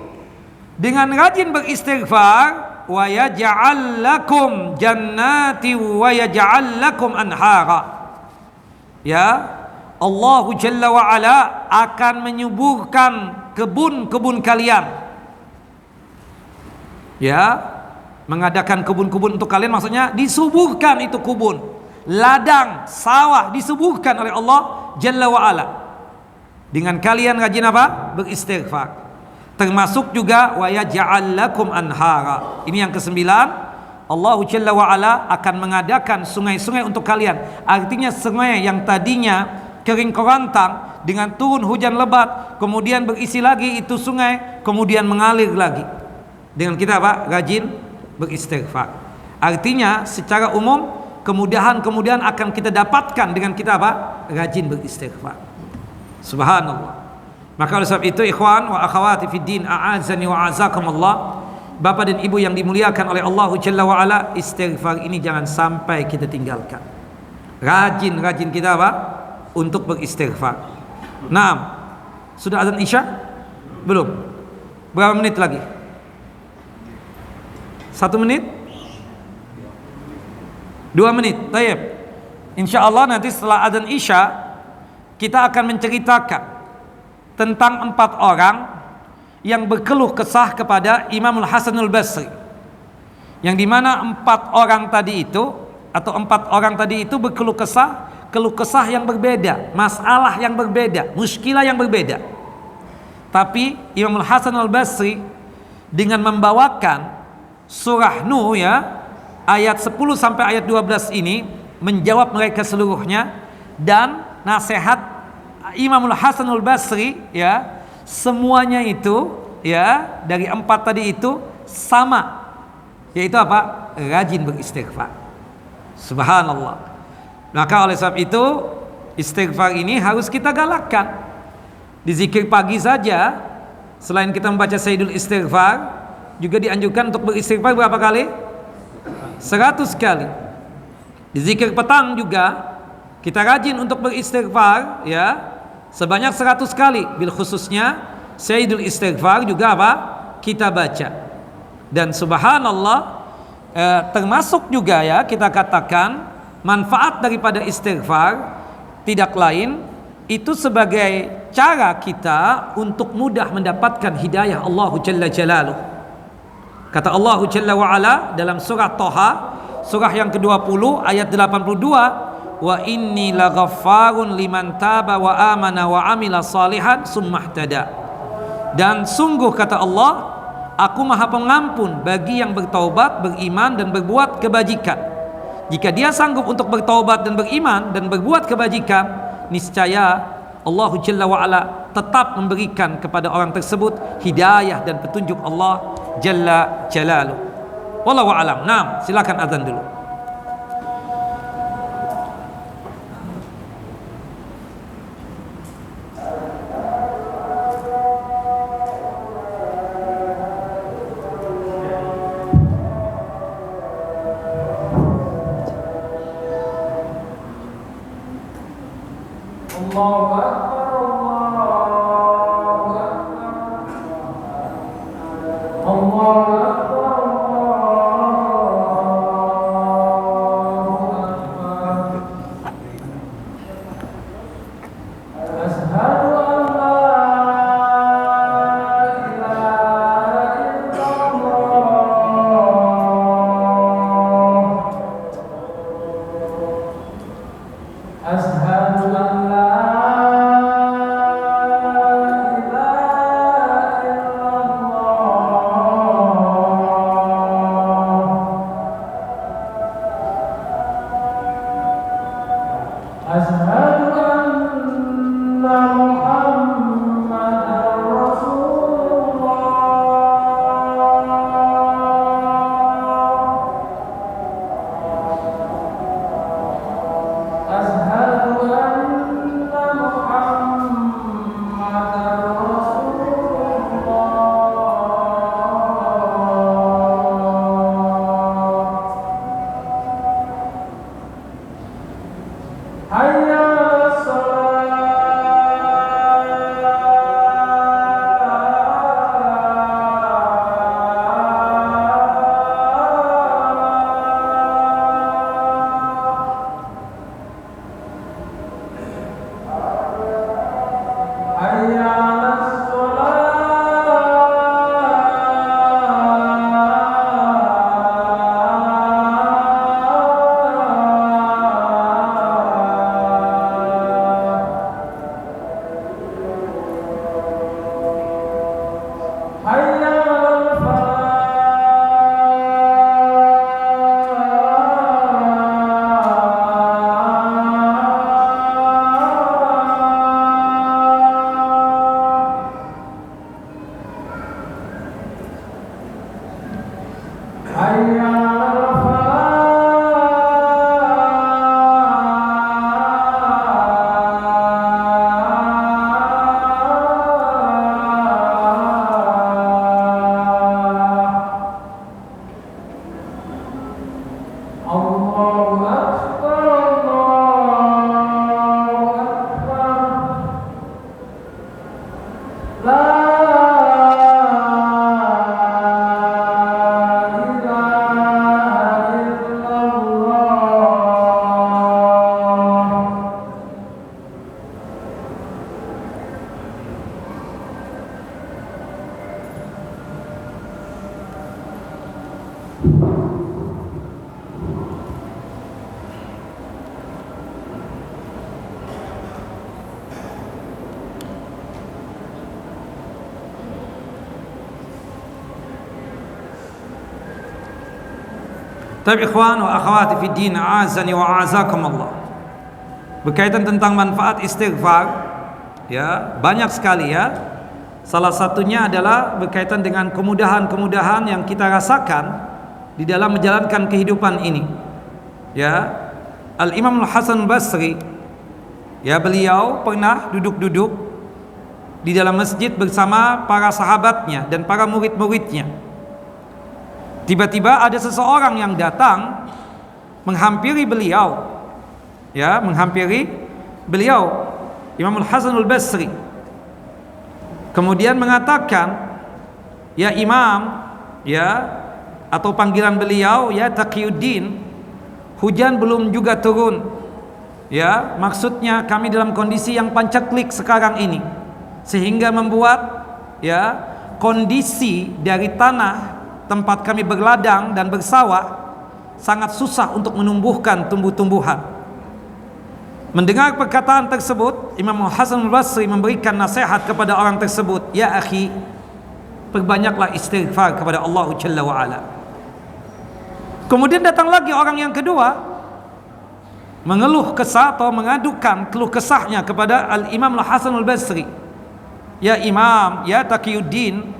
dengan rajin beristighfar, wa yaj'al lakum jannati wa yaj'al lakum anhara. Ya, Allah Jalla wa'ala akan menyuburkan kebun-kebun kalian. Ya, mengadakan kebun-kebun untuk kalian, maksudnya disuburkan itu kebun, ladang, sawah disuburkan oleh Allah Jalla wa'ala dengan kalian rajin apa? Beristighfar. Termasuk juga wa yaj'al lakum anhara. Ini yang kesembilan, Allah Jalla wa'ala akan mengadakan sungai-sungai untuk kalian. Artinya sungai yang tadinya kering kerantang, dengan turun hujan lebat kemudian berisi lagi itu sungai, kemudian mengalir lagi dengan kita apa? Rajin beristighfar. Artinya secara umum kemudahan-kemudahan akan kita dapatkan dengan kita apa? Rajin beristighfar. Subhanallah. Maka oleh sebab itu, ikhwan wa akhawati fid din, a'azani wa azakumullah, Bapak dan Ibu yang dimuliakan oleh Allah Jalla wa'ala, istighfar ini jangan sampai kita tinggalkan. Rajin-rajin kita apa? Untuk beristighfar. Nah, sudah azan Isya? Belum? Berapa menit lagi? 1 menit? 2 menit? Tayyib. InsyaAllah nanti setelah azan Isya kita akan menceritakan tentang 4 orang yang berkeluh kesah kepada Imam Al-Hasanul Basri, yang dimana 4 orang tadi itu, atau 4 orang tadi itu berkeluh kesah, keluh kesah yang berbeda, masalah yang berbeda, muskilah yang berbeda. Tapi Imam Al-Hasanul Basri dengan membawakan surah Nuh, ya, ayat 10 sampai ayat 12 ini, menjawab mereka seluruhnya. Dan nasihat Imamul Hasanul Basri, ya, semuanya itu, ya, dari 4 tadi itu sama, yaitu apa? Rajin beristighfar. Subhanallah. Maka oleh sebab itu istighfar ini harus kita galakkan. Di zikir pagi saja, selain kita membaca Sayyidul Istighfar, juga dianjurkan untuk beristighfar berapa kali? 100 kali. Di zikir petang juga kita rajin untuk beristighfar, ya, sebanyak 100 kali. Bil khususnya Sayyidul Istighfar juga apa? Kita baca. Dan subhanallah, termasuk juga, ya, kita katakan manfaat daripada istighfar tidak lain itu sebagai cara kita untuk mudah mendapatkan hidayah Allah Jalla Jalaluh. Kata Allah Jalla wa'ala dalam surah Thaha, surah yang ke-20 ayat 82, wa inni laghaffarun liman taba wa amana wa amila salihan summahtada. Dan sungguh kata Allah, aku maha pengampun bagi yang bertaubat, beriman dan berbuat kebajikan. Jika dia sanggup untuk bertaubat dan beriman dan berbuat kebajikan, niscaya Allah Jalla wa'ala tetap memberikan kepada orang tersebut hidayah dan petunjuk Allah Jalla Jalaluh. Wallahu a'lam. Nah, silakan azan dulu. Tapi ikhwan wa akhwati fi din, a'azani wa a'azakum Allah. Berkaitan tentang manfaat istighfar, ya, banyak sekali ya. Salah satunya adalah berkaitan dengan kemudahan-kemudahan yang kita rasakan di dalam menjalankan kehidupan ini. Ya, Al-Imam Al-Hasan Al-Basri, ya, beliau pernah duduk-duduk di dalam masjid bersama para sahabatnya dan para murid-muridnya. Tiba-tiba ada seseorang yang datang menghampiri beliau, ya, menghampiri beliau, Imam Al-Hasan Al-Basri. Kemudian mengatakan, ya Imam, ya, atau panggilan beliau, ya Taqiyuddin, hujan belum juga turun. Ya, maksudnya kami dalam kondisi yang pancaklik sekarang ini, sehingga membuat, ya, kondisi dari tanah tempat kami berladang dan bersawah sangat susah untuk menumbuhkan tumbuh-tumbuhan. Mendengar perkataan tersebut, Imam Hasan Al-Basri memberikan nasihat kepada orang tersebut, ya akhi, perbanyaklah istighfar kepada Allah Jalla wa Ala. Kemudian datang lagi orang yang kedua, mengeluh kesah atau mengadukan keluh kesahnya kepada Al-Imam Hasan Al-Basri. Ya Imam, ya Taqiyuddin,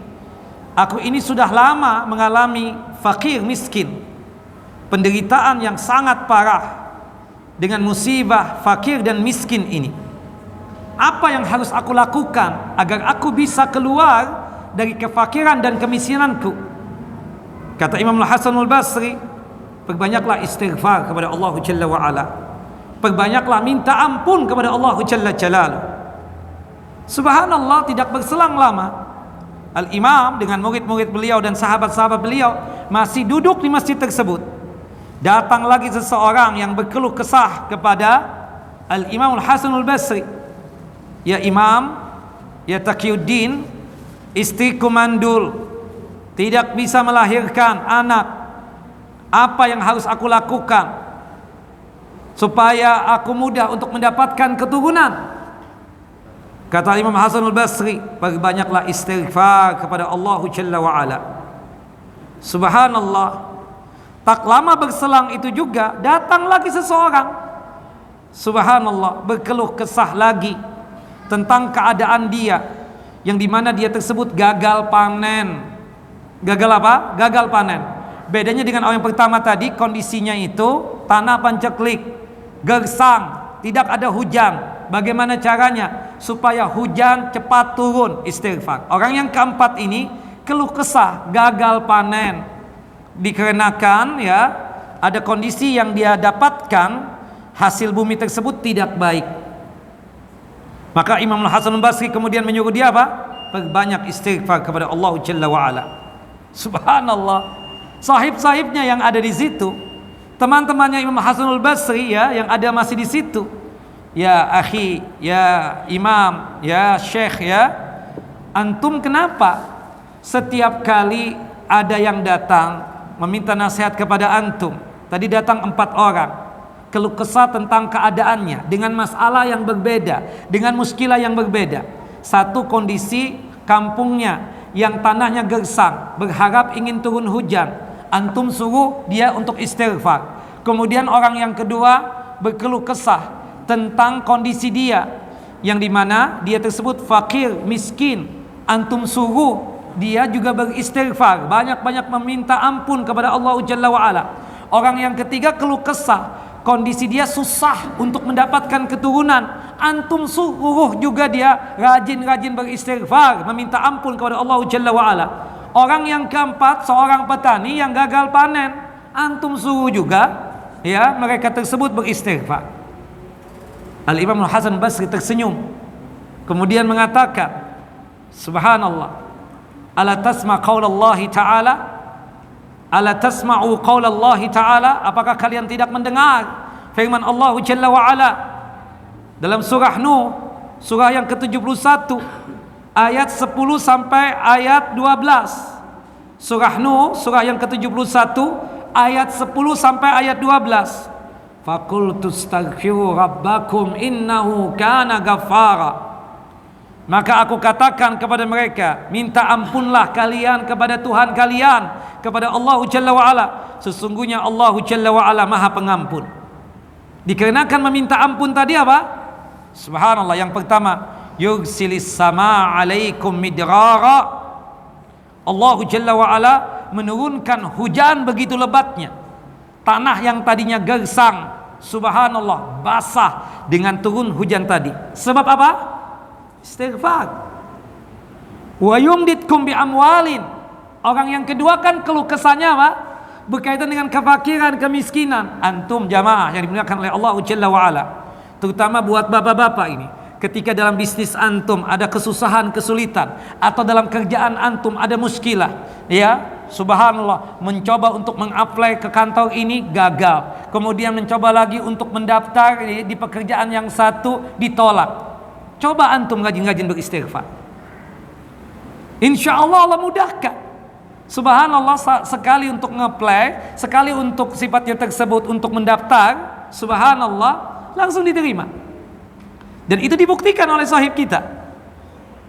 aku ini sudah lama mengalami fakir miskin, penderitaan yang sangat parah dengan musibah fakir dan miskin ini. Apa yang harus aku lakukan agar aku bisa keluar dari kefakiran dan kemiskinanku? Kata Imam Hasan Al-Basri, perbanyaklah istighfar kepada Allah Jalla wa Ala. Perbanyaklah minta ampun kepada Allah Jalla Jalaluhu. Subhanallah, tidak berselang lama Al-Imam dengan murid-murid beliau dan sahabat-sahabat beliau masih duduk di masjid tersebut. Datang lagi seseorang yang berkeluh kesah kepada Al-Imam Al-Hasan Al-Basri. Ya Imam, ya Taqiyuddin, istriku mandul, tidak bisa melahirkan anak. Apa yang harus aku lakukan supaya aku mudah untuk mendapatkan keturunan? Kata Imam Hasan Al-Basri, perbanyaklah istighfar kepada Allah Jalla wa'ala. Subhanallah, tak lama berselang itu juga datang lagi seseorang, subhanallah, berkeluh kesah lagi tentang keadaan dia, yang dimana dia tersebut gagal panen. Gagal apa? Gagal panen. Bedanya dengan orang yang pertama tadi, kondisinya itu tanah panceklik, gersang, tidak ada hujan. Bagaimana caranya supaya hujan cepat turun? Istighfar. Orang yang keempat ini keluh kesah, gagal panen, dikarenakan ya ada kondisi yang dia dapatkan, hasil bumi tersebut tidak baik. Maka Imam Hasan Al-Basri kemudian menyuruh dia apa? Perbanyak istighfar kepada Allah Jalla wa'ala. Subhanallah, sahib-sahibnya yang ada di situ, teman-temannya Imam Hasan Al-Basri ya, yang ada masih di situ. Ya akhi, ya imam, ya syekh, ya antum kenapa setiap kali ada yang datang meminta nasihat kepada antum? Tadi datang 4 orang, keluh kesah tentang keadaannya dengan masalah yang berbeda, dengan muskilah yang berbeda. Satu, kondisi kampungnya yang tanahnya gersang, berharap ingin turun hujan, antum suruh dia untuk istighfar. Kemudian orang yang kedua berkeluh kesah tentang kondisi dia, yang dimana dia tersebut fakir, miskin, antum suruh dia juga beristighfar, banyak-banyak meminta ampun kepada Allah Jalla wa'ala. Orang yang ketiga keluh kesah, kondisi dia susah untuk mendapatkan keturunan, antum suruh juga dia rajin-rajin beristighfar, meminta ampun kepada Allah Jalla wa'ala. Orang yang keempat, seorang petani yang gagal panen, antum suruh juga ya mereka tersebut beristighfar. Al-Imam Hasan Basri tersenyum, kemudian mengatakan, subhanallah, ala tasma qaulallahi ta'ala, ala tasma'u qaulallahi ta'ala, apakah kalian tidak mendengar firman Allah Jalla wa'ala dalam surah Nuh, surah yang ke-71 ayat 10 sampai ayat 12. Surah Nuh, surah yang ke-71 ayat 10 sampai ayat 12. Faqultu astaghfiru rabbakum innahu kana ghaffara. Maka aku katakan kepada mereka, minta ampunlah kalian kepada Tuhan kalian, kepada Allah Jalla wa'ala. Sesungguhnya Allah Jalla wa'ala Maha Pengampun. Dikarenakan meminta ampun tadi apa? Subhanallah, yang pertama, yursilis sama alaikum midrara. Allah Jalla wa'ala menurunkan hujan begitu lebatnya. Tanah yang tadinya gersang, subhanallah, basah dengan turun hujan tadi. Sebab apa? Istighfar. Wa yumditkum bi amwalin. Orang yang kedua kan keluh kesahnya apa? Berkaitan dengan kefakiran, kemiskinan. Antum jamaah yang dimuliakan oleh Allah Jalla wa'ala, terutama buat bapak-bapak ini, ketika dalam bisnis antum ada kesusahan, kesulitan, atau dalam kerjaan antum ada muskilah, ya subhanallah, mencoba untuk mengapply ke kantor ini gagal, kemudian mencoba lagi untuk mendaftar di pekerjaan yang satu ditolak. Coba antum rajin-rajin beristighfar, insya Allah Allah mudahkan. Subhanallah, sekali untuk nge-apply, sekali untuk sifatnya tersebut untuk mendaftar, subhanallah, langsung diterima. Dan itu dibuktikan oleh sahib kita.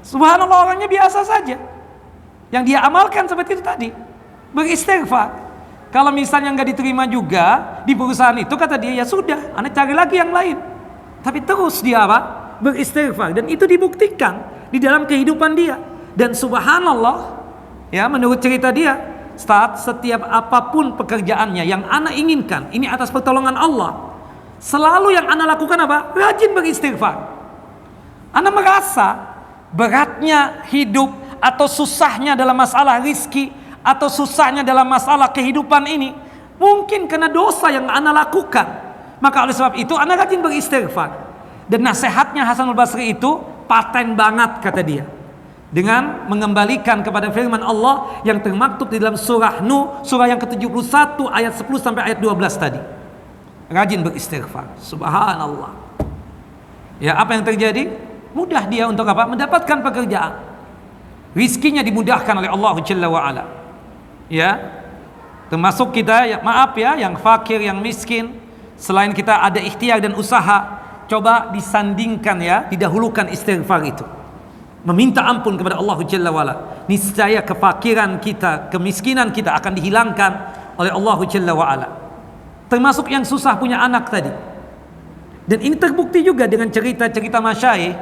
Subhanallah, orangnya biasa saja. Yang dia amalkan seperti itu tadi, beristighfar. Kalau misalnya nggak diterima juga di perusahaan itu, kata dia, ya sudah, anda cari lagi yang lain. Tapi terus dia apa? Beristighfar. Dan itu dibuktikan di dalam kehidupan dia. Dan subhanallah, ya menurut cerita dia, setiap apapun pekerjaannya yang ana inginkan, ini atas pertolongan Allah, selalu yang ana lakukan apa? Rajin beristighfar. Ana merasa beratnya hidup atau susahnya dalam masalah rizki, atau susahnya dalam masalah kehidupan ini, mungkin karena dosa yang ana lakukan. Maka oleh sebab itu Anda rajin beristighfar. Dan nasihatnya Hasanul Basri itu paten banget kata dia, dengan mengembalikan kepada firman Allah yang termaktub di dalam surah Nuh, surah yang ke-71 ayat 10 sampai ayat 12 tadi. Rajin beristighfar. Subhanallah. Ya, apa yang terjadi? Mudah dia untuk apa? Mendapatkan pekerjaan. Rizkinya dimudahkan oleh Allah Jalla wa Ala. Ya. Termasuk kita, ya, maaf ya, yang fakir, yang miskin, selain kita ada ikhtiar dan usaha, coba disandingkan ya, didahulukan istighfar itu. Meminta ampun kepada Allah Jalla wa Ala. Niscaya kefakiran kita, kemiskinan kita akan dihilangkan oleh Allah Jalla wa Ala. Termasuk yang susah punya anak tadi. Dan ini terbukti juga dengan cerita-cerita masyayikh.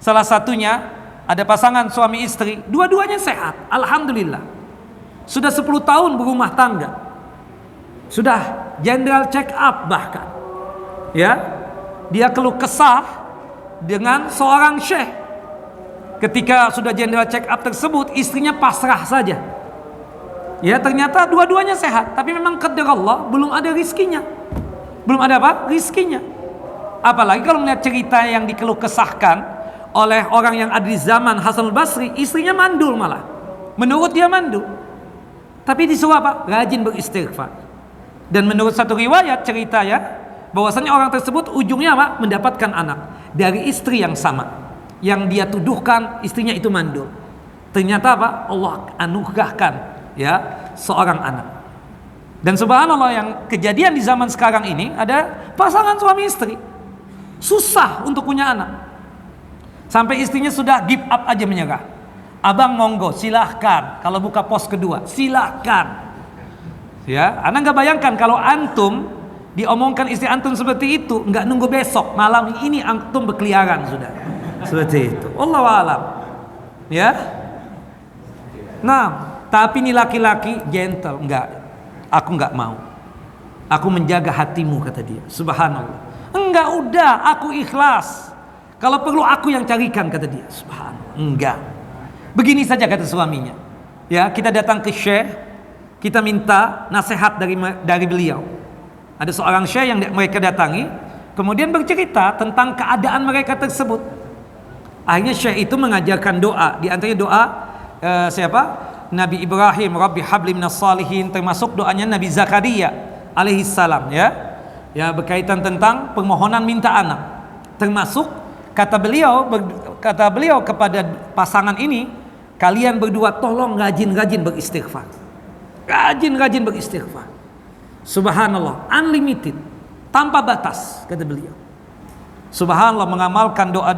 Salah satunya ada pasangan suami istri, dua-duanya sehat, alhamdulillah. Sudah 10 tahun berumah tangga. Sudah general check up bahkan. Ya. Dia keluh kesah dengan seorang syekh. Ketika sudah general check up tersebut, istrinya pasrah saja. Ya, ternyata dua-duanya sehat, tapi memang qadar Allah belum ada rizkinya. Belum ada apa? Rizkinya. Apalagi kalau melihat cerita yang dikeluh kesahkan oleh orang yang ada di zaman Hasanul Basri, istrinya mandul malah. Menurut dia mandul. Tapi disuruh apa? Rajin beristighfar. Dan menurut satu riwayat cerita ya, bahwasanya orang tersebut ujungnya apa? Mendapatkan anak dari istri yang sama, yang dia tuduhkan istrinya itu mandul. Ternyata apa? Allah anugerahkan ya seorang anak. Dan subhanallah, yang kejadian di zaman sekarang ini ada pasangan suami istri susah untuk punya anak, sampai istrinya sudah give up aja, menyerah. Abang monggo silahkan, kalau buka pos kedua silahkan. Ya, Anda nggak bayangkan kalau antum diomongkan istri antum seperti itu, nggak nunggu besok malam ini antum berkeliaran sudah seperti itu. Wallahu a'lam. Ya. Nah, tapi ini laki-laki gentle, aku nggak mau. Aku menjaga hatimu kata dia. Subhanallah. Enggak, udah aku ikhlas. Kalau perlu aku yang carikan kata dia. Subhanallah. Enggak. Begini saja kata suaminya. Ya, kita datang ke syekh, kita minta nasihat dari beliau. Ada seorang syekh yang mereka datangi, kemudian bercerita tentang keadaan mereka tersebut. Akhirnya syekh itu mengajarkan doa, di antaranya doa siapa? Nabi Ibrahim, Rabbi habli minas salihin, termasuk doanya Nabi Zakaria alaihi salam ya. Ya, berkaitan tentang permohonan minta anak. Termasuk kata beliau kepada pasangan ini, kalian berdua tolong rajin-rajin beristighfar. Rajin-rajin beristighfar. Subhanallah, unlimited, tanpa batas kata beliau. Subhanallah, mengamalkan doa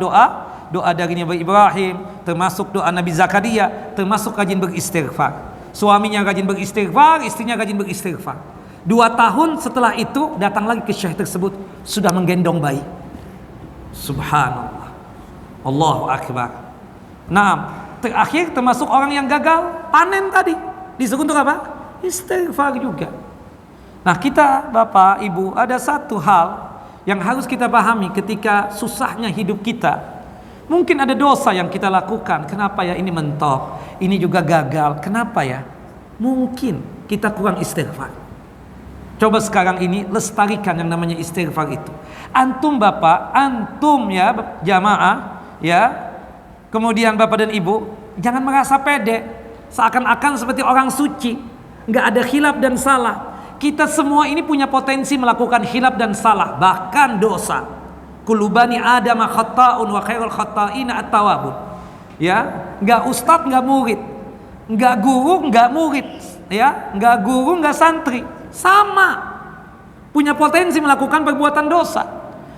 dari Nabi Ibrahim, termasuk doa Nabi Zakaria, termasuk rajin beristighfar. Suaminya rajin beristighfar, istrinya rajin beristighfar. 2 tahun setelah itu datang lagi ke syekh tersebut, sudah menggendong bayi. Subhanallah, Allahu akbar. Nah, terakhir termasuk orang yang gagal panen tadi, disuruh untuk apa? Istighfar juga. Nah, kita Bapak Ibu, ada satu hal yang harus kita pahami ketika susahnya hidup kita. Mungkin ada dosa yang kita lakukan, kenapa ya ini mentok, ini juga gagal, kenapa ya? Mungkin kita kurang istighfar. Coba sekarang ini lestarikan yang namanya istighfar itu. Antum Bapak, antum ya jamaah ya, kemudian Bapak dan Ibu, jangan merasa pede seakan-akan seperti orang suci, nggak ada khilaf dan salah. Kita semua ini punya potensi melakukan khilaf dan salah, bahkan dosa. Kullu bani Adam khata'un wa khairul khata'ina at-tawwabun. Ya, nggak ustadz, nggak murid, nggak guru, nggak murid, ya, nggak guru, nggak santri, sama punya potensi melakukan perbuatan dosa.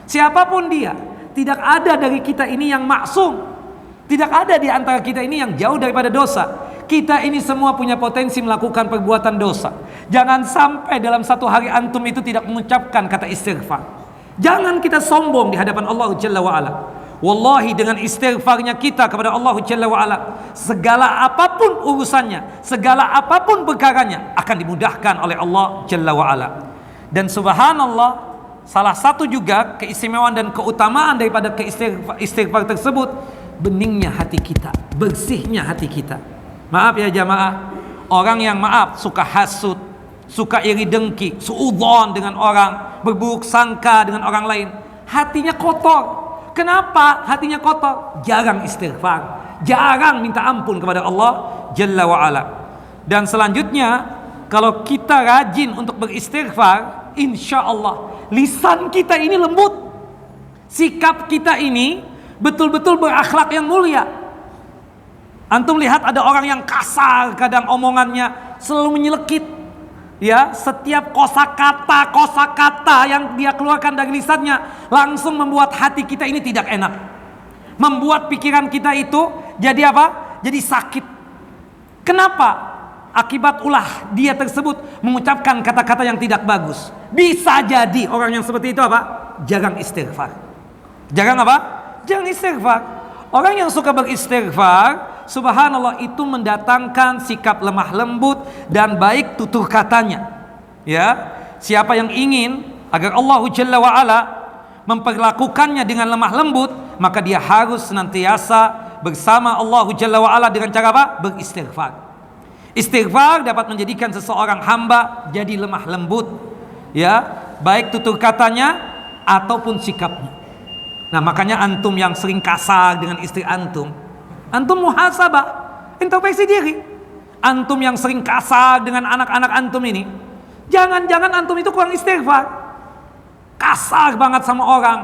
Siapapun dia, tidak ada dari kita ini yang maksum, tidak ada di antara kita ini yang jauh daripada dosa. Kita ini semua punya potensi melakukan perbuatan dosa. Jangan sampai dalam satu hari antum itu tidak mengucapkan kata istighfar. Jangan kita sombong di hadapan Allah Jalla wa'ala. Wallahi, dengan istighfarnya kita kepada Allah Jalla wa'ala, segala apapun urusannya, segala apapun perkaranya akan dimudahkan oleh Allah Jalla wa'ala. Dan subhanallah, salah satu juga keistimewaan dan keutamaan daripada istighfar tersebut, beningnya hati kita, bersihnya hati kita. Maaf ya jamaah, orang yang maaf suka hasut, suka iri dengki, suudzon dengan orang, berburuk sangka dengan orang lain. Hatinya kotor. Kenapa hatinya kotor? Jarang istighfar, jarang minta ampun kepada Allah Jalla wa'ala. Dan selanjutnya, kalau kita rajin untuk beristighfar, insya Allah lisan kita ini lembut, sikap kita ini betul-betul berakhlak yang mulia. Antum lihat ada orang yang kasar, kadang omongannya selalu menyelekit, ya, setiap kosakata yang dia keluarkan dari lisannya langsung membuat hati kita ini tidak enak, membuat pikiran kita itu jadi apa? Jadi sakit. Kenapa? Akibat ulah dia tersebut mengucapkan kata-kata yang tidak bagus. Bisa jadi orang yang seperti itu apa? Jarang istighfar. Jarang apa? Jarang istighfar. Orang yang suka beristighfar, subhanallah, itu mendatangkan sikap lemah lembut dan baik tutur katanya. Ya, siapa yang ingin agar Allah Jalla wa'ala memperlakukannya dengan lemah lembut, maka dia harus senantiasa bersama Allah Jalla wa'ala dengan cara apa? Beristighfar. Istighfar dapat menjadikan seseorang hamba jadi lemah lembut, ya, baik tutur katanya ataupun sikapnya. Nah, makanya antum yang sering kasar dengan istri antum muhasabah, introspeksi diri. Antum yang sering kasar dengan anak-anak antum ini, jangan-jangan antum itu kurang istighfar. Kasar banget sama orang,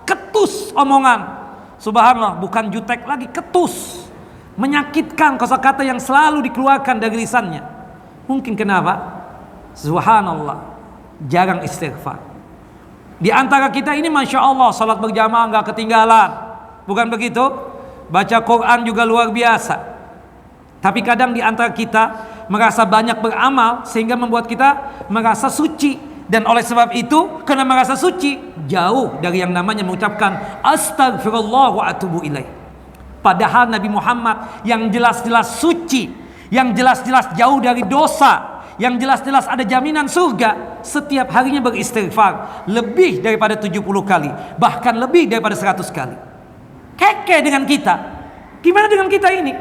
ketus omongan. Subhanallah, bukan jutek lagi, ketus. Menyakitkan kosakata yang selalu dikeluarkan dari lisannya. Mungkin kenapa? Subhanallah, jarang istighfar. Di antara kita ini Masya Allah salat berjamaah nggak ketinggalan, bukan begitu? Baca Quran juga luar biasa. Tapi kadang di antara kita merasa banyak beramal sehingga membuat kita merasa suci. Dan oleh sebab itu, karena merasa suci, jauh dari yang namanya mengucapkan astagfirullah wa atubu ilaih. Padahal Nabi Muhammad yang jelas-jelas suci, yang jelas-jelas jauh dari dosa, yang jelas-jelas ada jaminan surga, setiap harinya beristighfar lebih daripada 70 kali, bahkan lebih daripada 100 kali. Keke dengan kita. Gimana dengan kita ini?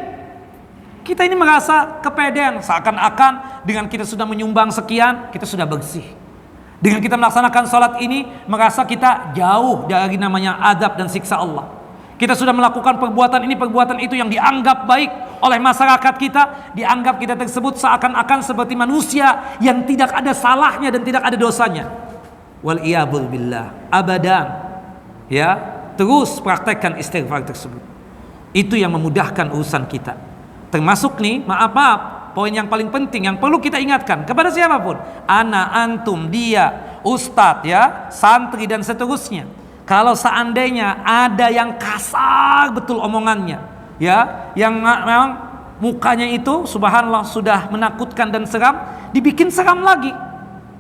Kita ini merasa kepedean, seakan-akan dengan kita sudah menyumbang sekian, kita sudah bersih. Dengan kita melaksanakan salat ini, merasa kita jauh dari namanya azab dan siksa Allah. Kita sudah melakukan perbuatan ini, perbuatan itu yang dianggap baik oleh masyarakat kita, dianggap kita tersebut seakan-akan seperti manusia yang tidak ada salahnya dan tidak ada dosanya. Wal iyadzu billah, abadan. Ya, terus praktekkan istighfar tersebut. Itu yang memudahkan urusan kita. Termasuk nih, maaf, poin yang paling penting yang perlu kita ingatkan kepada siapapun, ana, antum, dia, ustadz, ya, santri dan seterusnya. Kalau seandainya ada yang kasar betul omongannya, ya, yang memang mukanya itu subhanallah sudah menakutkan dan seram, dibikin seram lagi.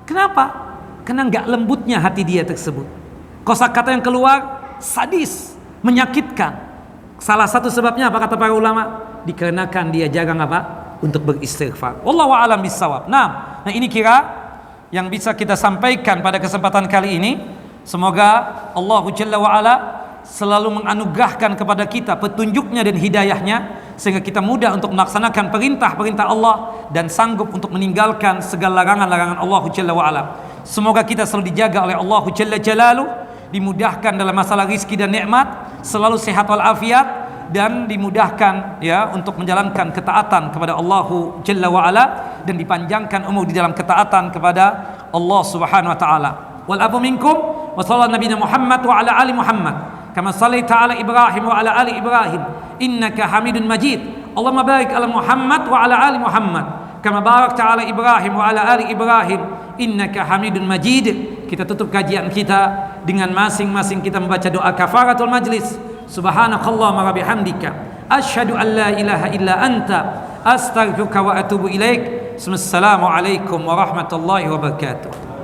Kenapa? Karena nggak lembutnya hati dia tersebut. Kosakata yang keluar sadis, menyakitkan. Salah satu sebabnya apa kata para ulama? Dikarenakan dia jarang apa? Untuk beristighfar. Wallahu a'lam bissawab. Nah, ini kira yang bisa kita sampaikan pada kesempatan kali ini. Semoga Allah Jalla wa'ala selalu menganugerahkan kepada kita petunjuknya dan hidayahnya, sehingga kita mudah untuk melaksanakan perintah-perintah Allah dan sanggup untuk meninggalkan segala larangan-larangan Allah Jalla wa'ala. Semoga kita selalu dijaga oleh Allah Jalla Jalaluh, dimudahkan dalam masalah rizki dan nikmat, selalu sehat walafiat, dan dimudahkan, ya, untuk menjalankan ketaatan kepada Allah Jalla wa'ala, dan dipanjangkan umur di dalam ketaatan kepada Allah Subhanahu wa ta'ala. Wal afu minkum wa sallallahu nabiyina Muhammad wa ala ali Muhammad kama sallaita ala Ibrahim wa ala ali Ibrahim innaka Hamidun Majid. Allahumma barik ala Muhammad wa ala ali Muhammad kama barakta ala Ibrahim wa ala ali Ibrahim innaka Hamidun Majid. Kita tutup kajian kita dengan masing-masing kita membaca doa kafaratul majlis. Subhanakallahumma wa bihamdika asyhadu an la ilaha illa anta astaghfiruka wa atubu ilaik. Assalamualaikum warahmatullahi wabarakatuh.